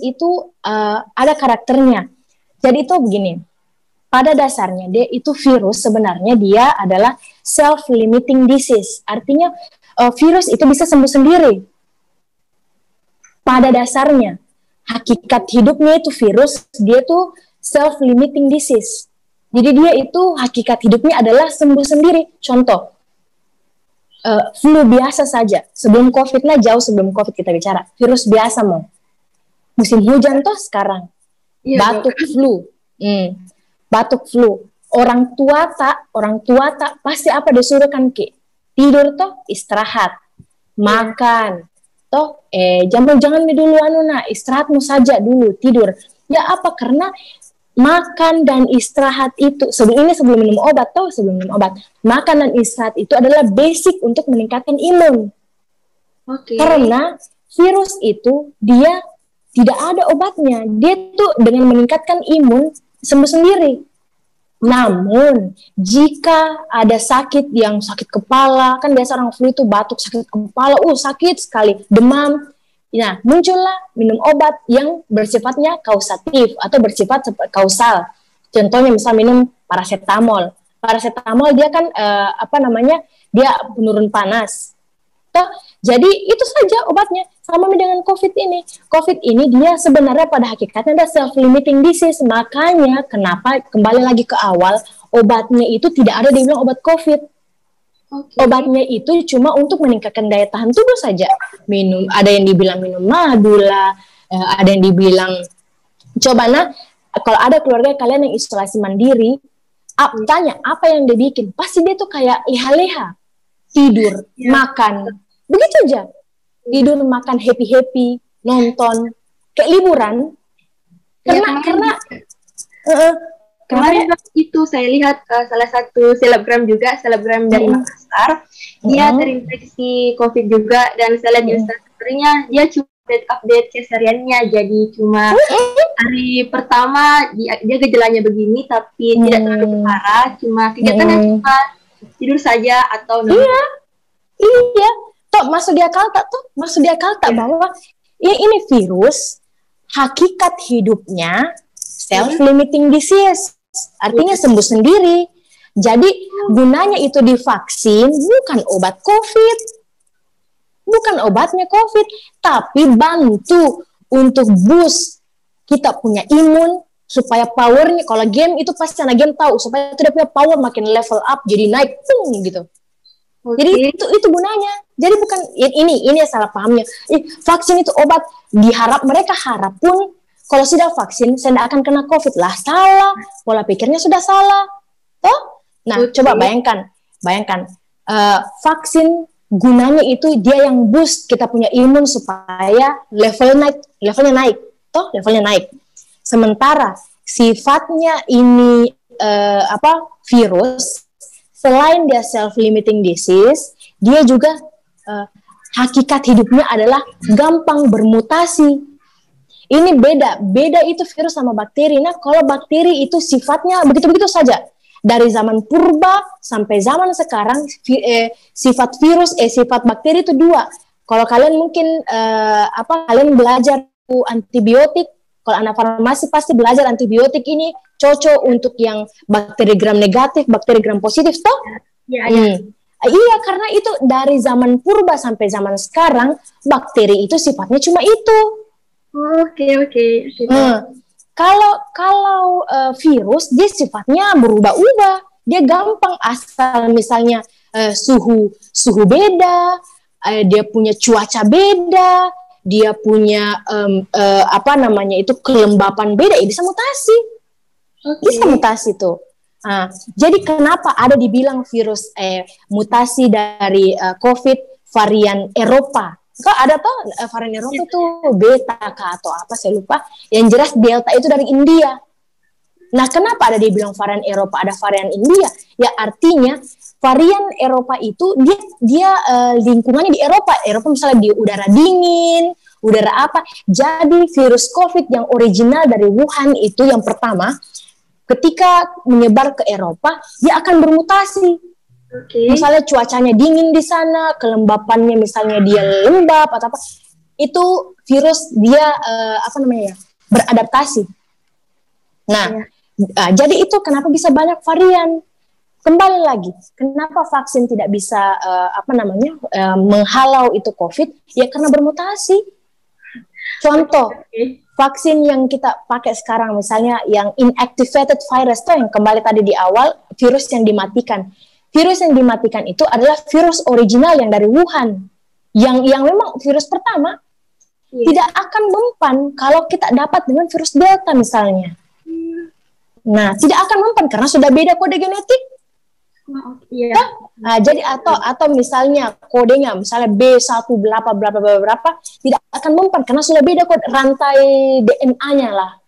itu ada karakternya. Jadi itu begini. Pada dasarnya dia itu virus sebenarnya dia adalah self-limiting disease. Artinya virus itu bisa sembuh sendiri. Pada dasarnya, hakikat hidupnya itu virus, dia tuh self-limiting disease. Jadi dia itu hakikat hidupnya adalah sembuh sendiri. Contoh, flu biasa saja. Sebelum COVID, jauh sebelum COVID kita bicara. Virus biasa mau. Musim hujan toh sekarang. Batuk flu. Batuk flu. Orang tua tak pasti apa disuruh kan Ki? Tidur toh, istirahat. Makan. Toh, jangan dulu istirahatmu saja dulu, tidur. Ya apa? Karena makan dan istirahat itu sebelum minum obat, makan dan istirahat itu adalah basic untuk meningkatkan imun. Karena virus itu dia tidak ada obatnya, dia tuh dengan meningkatkan imun sembuh sendiri. Namun jika ada sakit kepala, kan biasa orang flu itu batuk, sakit kepala, sakit sekali, demam. Nah, muncullah minum obat yang bersifatnya kausatif atau bersifat kausal. Contohnya misal minum paracetamol. Paracetamol dia kan dia penurun panas. Toh, jadi itu saja obatnya. Sama dengan COVID ini. COVID ini dia sebenarnya pada hakikatnya ada self-limiting disease. Makanya kenapa kembali lagi ke awal, obatnya itu tidak ada dibilang obat COVID. Obatnya itu cuma untuk meningkatkan daya tahan tubuh saja. Ada yang dibilang minum madu lah, ada yang dibilang kalau ada keluarga kalian yang isolasi mandiri, tanya apa yang dia bikin, pasti dia tuh kayak leha-leha, tidur, makan, begitu aja, tidur, makan, happy, nonton, kayak liburan, karena kemarin itu saya lihat salah satu selebgram dari Makassar, dia terinfeksi COVID juga, dan saya lihat di Instastory-nya dia cuma update kesehariannya, jadi cuma hari pertama dia gejalanya begini tapi tidak terlalu parah, cuma kegiatannya cuma tidur saja atau iya, toh masuk di akal tak bahwa ini virus hakikat hidupnya self-limiting disease. Artinya sembuh sendiri. Jadi gunanya itu divaksin bukan obat COVID, bukan obatnya COVID, tapi bantu untuk boost kita punya imun supaya powernya. Kalau game itu pasti anak game tahu supaya tidak punya power makin level up, jadi naik gitu. Jadi itu gunanya. Jadi bukan ini salah pahamnya. Vaksin itu obat, mereka harap pun kalau sudah vaksin, saya tidak akan kena COVID lah. Salah, pola pikirnya sudah salah. Toh? Nah, coba bayangkan. Vaksin gunanya itu dia yang boost kita punya imun supaya levelnya naik. Toh, levelnya naik. Sementara sifatnya ini virus, selain dia self-limiting disease, dia juga hakikat hidupnya adalah gampang bermutasi. Ini beda itu virus sama bakteri. Nah, kalau bakteri itu sifatnya begitu-begitu saja. Dari zaman purba sampai zaman sekarang, sifat bakteri itu dua. Kalau kalian mungkin kalian belajar antibiotik, kalau anak farmasi pasti belajar antibiotik ini cocok untuk yang bakteri gram negatif, bakteri gram positif, toh? Iya, karena itu dari zaman purba sampai zaman sekarang, bakteri itu sifatnya cuma itu. Oke. Kalau virus dia sifatnya berubah-ubah, dia gampang asal misalnya suhu beda, dia punya cuaca beda, dia punya kelembapan beda, bisa mutasi, bisa mutasi tuh. Jadi kenapa ada dibilang virus mutasi dari COVID varian Eropa? Kok ada tuh varian Eropa itu beta atau apa saya lupa. Yang jelas delta itu dari India. Nah, kenapa ada dibilang varian Eropa, ada varian India? Ya artinya varian Eropa itu dia lingkungannya di Eropa. Eropa misalnya di udara dingin, udara apa. Jadi virus COVID yang original dari Wuhan itu yang pertama, ketika menyebar ke Eropa, dia akan bermutasi. Misalnya cuacanya dingin di sana, kelembapannya misalnya dia lembab atau apa, itu virus dia beradaptasi. Nah, jadi itu kenapa bisa banyak varian. kembali lagi, kenapa vaksin tidak bisa menghalau itu COVID? Ya karena bermutasi. Contoh, vaksin yang kita pakai sekarang misalnya yang inactivated virus tuh yang kembali tadi di awal, virus yang dimatikan. Virus yang dimatikan itu adalah virus original yang dari Wuhan. Yang memang virus pertama tidak akan mempan kalau kita dapat dengan virus Delta misalnya. Nah, tidak akan mempan karena sudah beda kode genetik. Nah, jadi atau misalnya kodenya misalnya B1 berapa tidak akan mempan karena sudah beda kode rantai DNA-nya lah.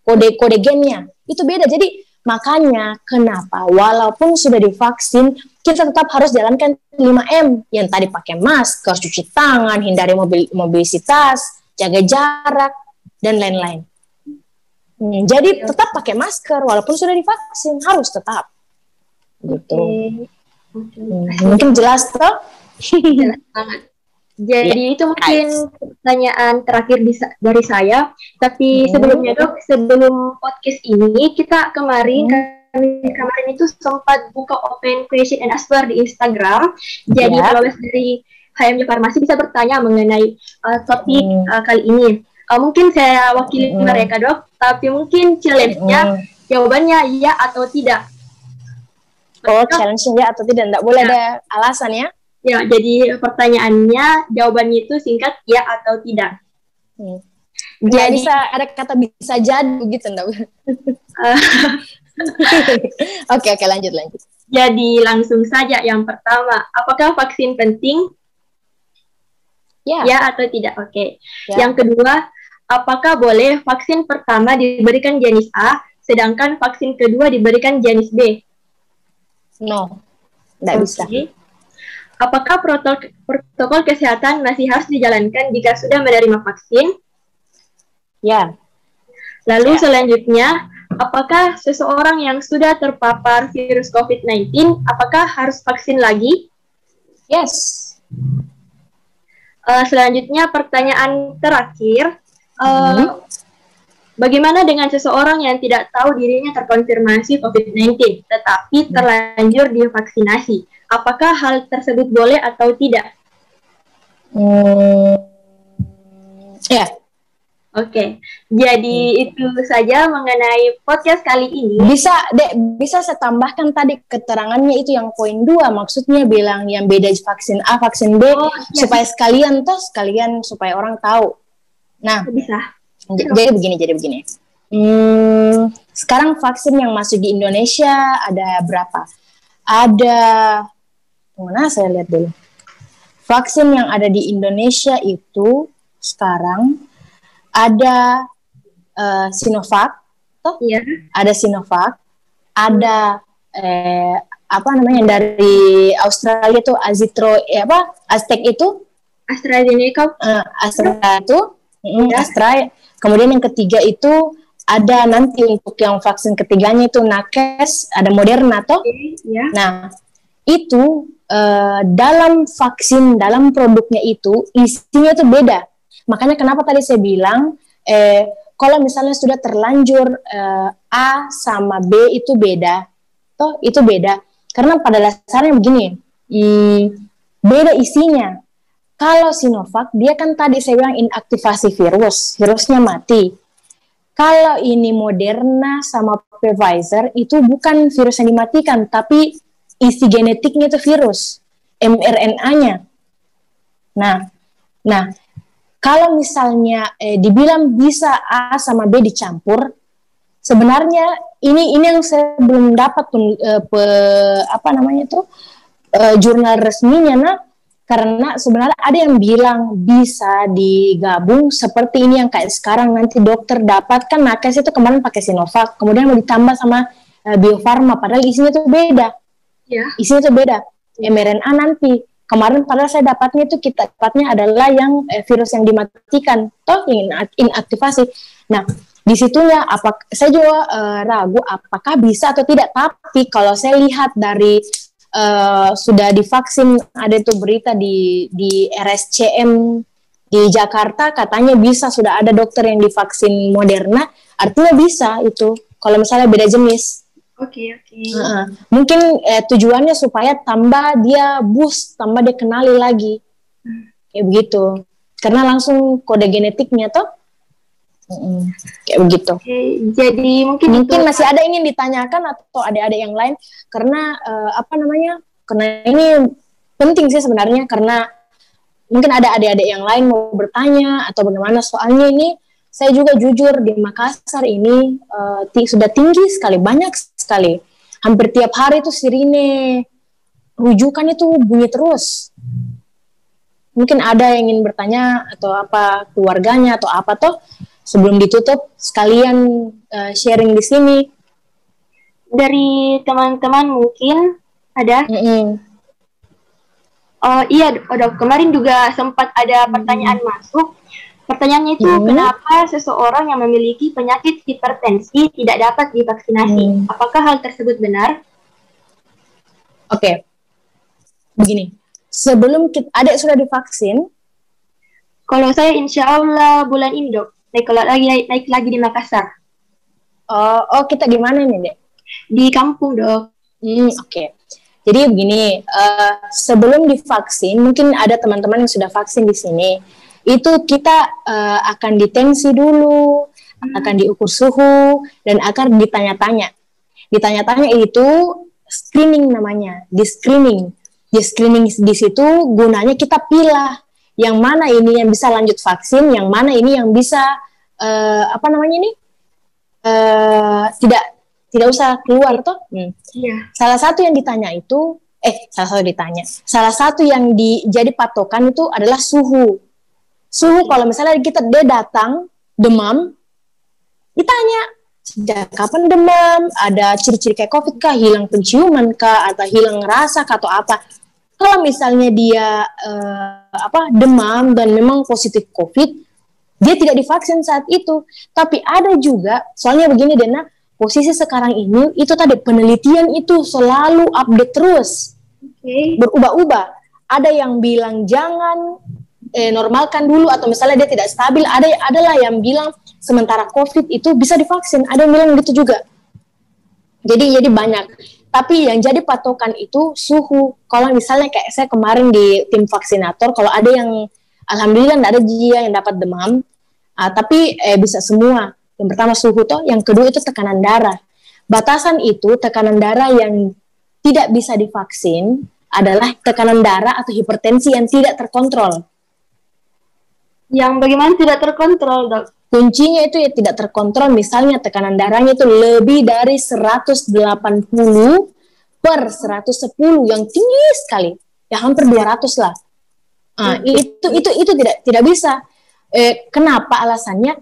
Kode gennya itu beda. Jadi makanya kenapa walaupun sudah divaksin kita tetap harus jalankan 5M yang tadi pakai masker, cuci tangan, hindari mobilitas, jaga jarak dan lain-lain. Jadi tetap pakai masker walaupun sudah divaksin, harus tetap. Gitu. Mungkin jelas toh? Jelas banget. Jadi itu mungkin pertanyaan terakhir dari saya. Tapi sebelumnya Dok, sebelum podcast ini kita kemarin itu sempat buka open question and answer di Instagram. Jadi followers dari HMJ Farmasi bisa bertanya mengenai topik kali ini. Mungkin saya wakili mereka Dok, tapi mungkin challenge-nya jawabannya ya atau tidak. Oh, challenge-nya ya atau tidak, enggak boleh ada alasan ya? Ya, jadi pertanyaannya, jawabannya itu singkat ya atau tidak. Jadi bisa ada kata bisa jadi begitu enggak? Oke, lanjut. Jadi langsung saja yang pertama, apakah vaksin penting? Ya atau tidak? Oke. Yang kedua, apakah boleh vaksin pertama diberikan jenis A, sedangkan vaksin kedua diberikan jenis B? No, tidak bisa. Apakah protokol kesehatan masih harus dijalankan jika sudah menerima vaksin? Ya. Lalu selanjutnya, apakah seseorang yang sudah terpapar virus COVID-19, apakah harus vaksin lagi? Yes. Selanjutnya pertanyaan terakhir, bagaimana dengan seseorang yang tidak tahu dirinya terkonfirmasi COVID-19, tetapi terlanjur divaksinasi? Apakah hal tersebut boleh atau tidak? Ya. Oke, jadi itu saja mengenai podcast kali ini. Bisa saya tambahkan tadi keterangannya itu yang poin 2, maksudnya bilang yang beda vaksin A, vaksin B, supaya sekalian supaya orang tahu. Nah, bisa. Jadi begini. Sekarang vaksin yang masuk di Indonesia ada berapa? Ada, mana saya lihat dulu. Vaksin yang ada di Indonesia itu sekarang ada Sinovac, ada Sinovac, ada dari Australia itu Aztec itu, AstraZeneca, Astra itu, Astra. Kemudian yang ketiga itu ada nanti untuk yang vaksin ketiganya itu nakes, ada Moderna toh. Nah, itu dalam vaksin, dalam produknya itu isinya itu beda. Makanya kenapa tadi saya bilang kalau misalnya sudah terlanjur A sama B itu beda, toh itu beda. Karena pada dasarnya begini, beda isinya. Kalau Sinovac, dia kan tadi saya bilang inaktivasi virusnya mati. Kalau ini Moderna sama Pfizer, itu bukan virus yang dimatikan, tapi isi genetiknya itu virus, mRNA-nya. Nah, kalau misalnya dibilang bisa A sama B dicampur, sebenarnya ini yang saya belum dapat jurnal resminya, karena sebenarnya ada yang bilang bisa digabung seperti ini yang kayak sekarang nanti dokter dapatkan nakes itu kemarin pakai Sinovac, kemudian mau ditambah sama Bio Farma, padahal isinya itu beda. Isinya itu beda. mRNA nanti. Kemarin padahal saya dapatnya adalah yang virus yang dimatikan, toh yang inaktivasi. Nah, di situnya saya juga ragu apakah bisa atau tidak. Tapi kalau saya lihat dari sudah divaksin, ada itu berita di RSCM di Jakarta katanya bisa, sudah ada dokter yang divaksin Moderna, artinya bisa itu kalau misalnya beda jenis. Oke, oke. Mungkin tujuannya supaya tambah dia kenali lagi, kayak begitu. Karena langsung kode genetiknya toh, kayak begitu. Oke, jadi mungkin masih ada ingin ditanyakan atau adik-adik yang lain, karena karena ini penting sih sebenarnya, karena mungkin ada adik-adik yang lain mau bertanya atau bagaimana, soalnya ini saya juga jujur di Makassar ini sudah tinggi sekali, banyak sekali. Hampir tiap hari itu sirine rujukan itu bunyi terus. Mungkin ada yang ingin bertanya atau apa, keluarganya atau apa toh, sebelum ditutup sekalian sharing di sini. Dari teman-teman mungkin ada? Iya, Dok. Kemarin juga sempat ada pertanyaan masuk. Pertanyaannya itu, kenapa seseorang yang memiliki penyakit hipertensi tidak dapat divaksinasi? Apakah hal tersebut benar? Oke. Begini, sebelum adik sudah divaksin? Kalau saya insya Allah bulan ini, Dok. Naik lagi di Makassar. Oh, kita di mana nih, Dek? Di kampung, Dok. Oke. Jadi begini, sebelum divaksin, mungkin ada teman-teman yang sudah vaksin di sini. Itu kita akan ditensi dulu, akan diukur suhu, dan akan ditanya-tanya. Ditanya-tanya itu screening namanya, di screening. Di screening di situ gunanya kita pilih yang mana ini yang bisa lanjut vaksin, yang mana ini yang bisa tidak usah keluar toh. Yeah. Salah satu yang jadi patokan itu adalah suhu. Kalau misalnya dia datang demam, ditanya sejak kapan demam, ada ciri-ciri kayak COVID kah, hilang penciuman kah, atau hilang rasa kah, atau apa. Kalau misalnya dia demam dan memang positif COVID, dia tidak divaksin saat itu. Tapi ada juga, soalnya begini Dena, posisi sekarang ini itu tadi penelitian itu selalu update terus, berubah-ubah. Ada yang bilang jangan normalkan dulu, atau misalnya dia tidak stabil. Adalah yang bilang sementara COVID itu bisa divaksin. Ada yang bilang gitu juga. Jadi banyak. Tapi yang jadi patokan itu suhu. Kalau misalnya kayak saya kemarin di tim vaksinator, kalau ada yang alhamdulillah tidak ada dia yang dapat demam, tapi bisa semua. Yang pertama suhu toh, yang kedua itu tekanan darah. Batasan itu tekanan darah yang tidak bisa divaksin adalah tekanan darah atau hipertensi yang tidak terkontrol. Yang bagaimana tidak terkontrol, Dok? Kuncinya itu ya tidak terkontrol, misalnya tekanan darahnya itu lebih dari 180 per 110, yang tinggi sekali. Ya hampir 200 lah. Itu tidak bisa. Kenapa alasannya?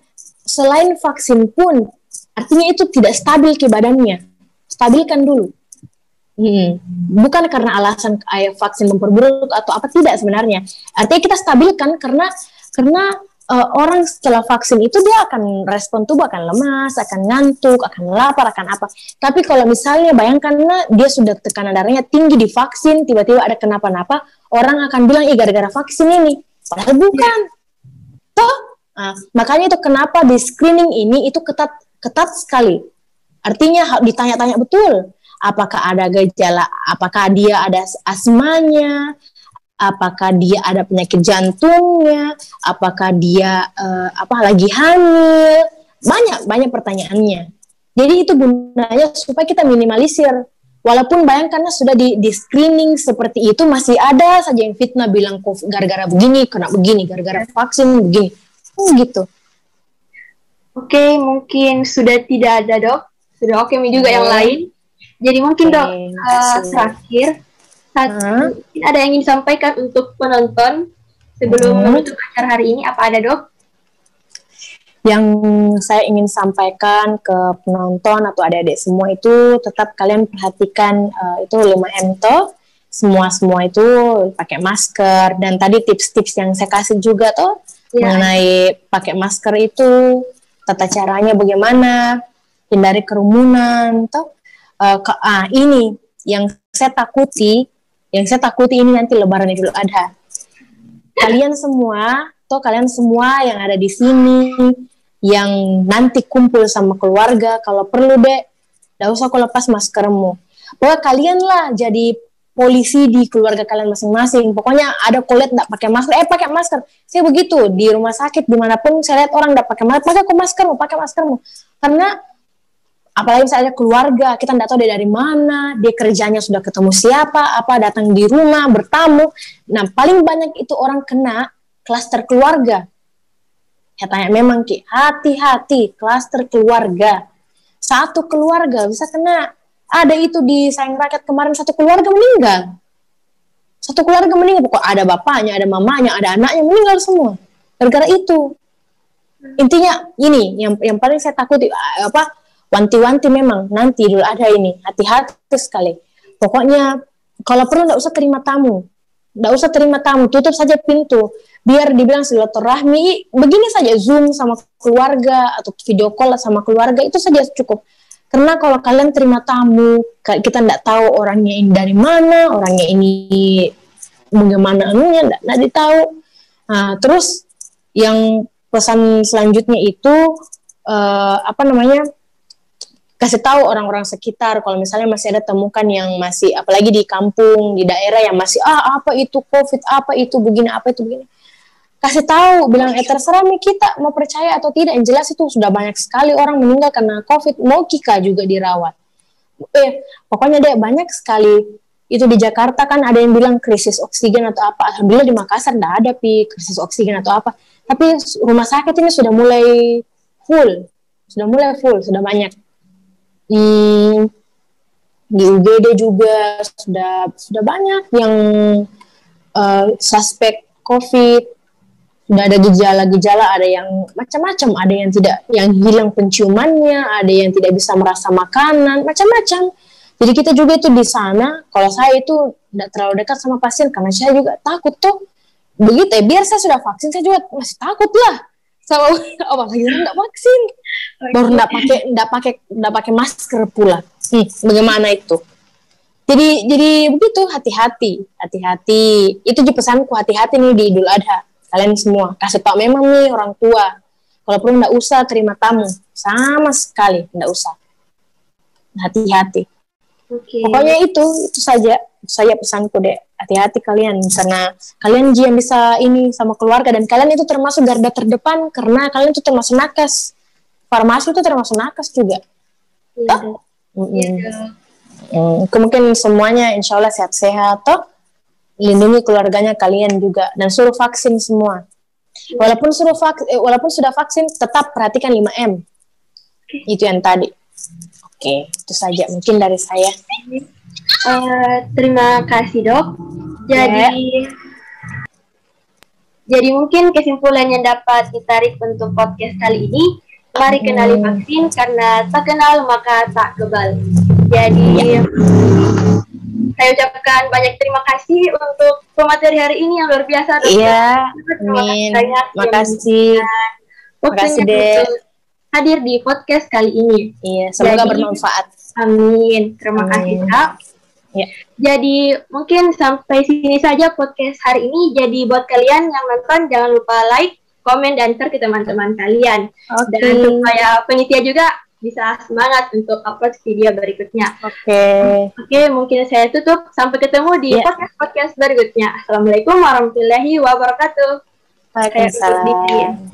Selain vaksin pun, artinya itu tidak stabil ke badannya. Stabilkan dulu. Bukan karena alasan vaksin memperburuk atau apa, tidak sebenarnya. Artinya kita stabilkan karena orang setelah vaksin itu dia akan respon tubuh akan lemas, akan ngantuk, akan lapar, akan apa. Tapi kalau misalnya bayangkanlah dia sudah tekanan darahnya tinggi di vaksin, tiba-tiba ada kenapa-napa, orang akan bilang gara-gara vaksin ini. Padahal bukan. Toh, makanya itu kenapa di screening ini itu ketat sekali. Artinya ditanya-tanya betul. Apakah ada gejala, apakah dia ada asmanya, apakah dia ada penyakit jantungnya, apakah dia lagi hamil, banyak pertanyaannya. Jadi itu gunanya supaya kita minimalisir. Walaupun bayangkanlah sudah di screening seperti itu, masih ada saja yang fitnah bilang gara-gara begini, kena begini, gara-gara vaksin begini. Gitu. Oke, mungkin sudah tidak ada, Dok. Sudah oke juga yang lain. Jadi mungkin Dok, terakhir, mungkin ada yang ingin disampaikan untuk penonton sebelum menutup acara hari ini, apa ada, Dok? Yang saya ingin sampaikan ke penonton atau adik-adik semua itu tetap kalian perhatikan itu 5M toh, semua itu pakai masker, dan tadi tips-tips yang saya kasih juga toh mengenai pakai masker itu, tata caranya bagaimana, hindari kerumunan toh. Ini yang saya takuti ini nanti Lebaran Idul Adha. Kalian semua yang ada di sini, yang nanti kumpul sama keluarga, kalau perlu Nggak usah kau lepas maskermu. Pokoknya kalian lah jadi polisi di keluarga kalian masing-masing. Pokoknya ada kulit nggak pakai masker, pakai masker. Saya begitu di rumah sakit dimanapun saya lihat orang nggak pakai masker, pakai maskermu. Karena apalagi misalnya keluarga, kita nggak tahu dia dari mana, dia kerjanya sudah ketemu siapa, apa datang di rumah bertamu. Nah paling banyak itu orang kena klaster keluarga. Saya tanya memang Ki, hati-hati klaster keluarga. Satu keluarga bisa kena. Ada itu di Sayang Rakyat kemarin, satu keluarga meninggal. Pokok ada bapaknya, ada mamanya, ada anaknya meninggal semua. Gara-gara itu. Intinya ini yang paling saya takuti wanti-wanti memang nanti Idul Adha ini hati-hati sekali. Pokoknya kalau perlu nggak usah terima tamu, tutup saja pintu. Biar dibilang silaturahmi, begini saja Zoom sama keluarga atau video call sama keluarga itu saja cukup. Karena kalau kalian terima tamu, kita nggak tahu orangnya ini dari mana, orangnya ini bagaimana anunya, nggak ditahu. Nah, terus yang pesan selanjutnya itu kasih tahu orang-orang sekitar kalau misalnya masih ada temukan yang masih, apalagi di kampung, di daerah yang masih apa itu COVID, apa itu begini, kasih tahu, bilang terserah nih kita mau percaya atau tidak. Yang jelas itu sudah banyak sekali orang meninggal karena COVID, mau Kika juga dirawat. Pokoknya deh banyak sekali. Itu di Jakarta kan ada yang bilang krisis oksigen atau apa. Alhamdulillah di Makassar enggak ada krisis oksigen atau apa. Tapi rumah sakit ini sudah mulai full, sudah banyak. Di UGD juga sudah banyak yang suspek COVID. Sudah ada gejala-gejala, ada yang macam-macam, ada yang tidak, yang hilang penciumannya, ada yang tidak bisa merasa makanan, macam-macam. Jadi kita juga itu di sana, kalau saya itu tidak terlalu dekat sama pasien karena saya juga takut tuh. Begitu biar saya sudah vaksin, saya juga masih takut lah. Sama apalagi tidak vaksin. Baru tidak pakai masker pula. Bagaimana itu? Jadi begitu, hati-hati. Itu juga pesanku, hati-hati nih di Idul Adha. Kalian semua kasih tau memang nih orang tua, kalau perlu nggak usah terima tamu sama sekali, nggak usah, hati-hati. Pokoknya itu saja saya pesanku deh, hati-hati kalian karena kalian yang bisa ini sama keluarga dan kalian itu termasuk garda terdepan karena kalian itu termasuk nakes, farmasi itu termasuk nakes juga. Mungkin semuanya insya Allah sehat-sehat toh. Lindungi keluarganya kalian juga dan suruh vaksin semua. Walaupun sudah vaksin tetap perhatikan 5M. Itu yang tadi. Oke, itu saja mungkin dari saya. Terima kasih Dok. Jadi mungkin kesimpulan yang dapat ditarik untuk podcast kali ini, mari kenali vaksin karena tak kenal maka tak kebal. Jadi saya ucapkan banyak terima kasih untuk pemateri hari ini yang luar biasa. Iya, amin. Terima kasih deh hadir di podcast kali ini. Iya, semoga bermanfaat. Amin. Terima kasih Kak. Ya. Jadi mungkin sampai sini saja podcast hari ini. Jadi buat kalian yang nonton jangan lupa like, komen dan share ke teman-teman kalian. Dan supaya penitia juga bisa semangat untuk upload video berikutnya. Oke, mungkin saya tutup. Sampai ketemu di podcast berikutnya. Assalamualaikum warahmatullahi wabarakatuh. Waalaikumsalam.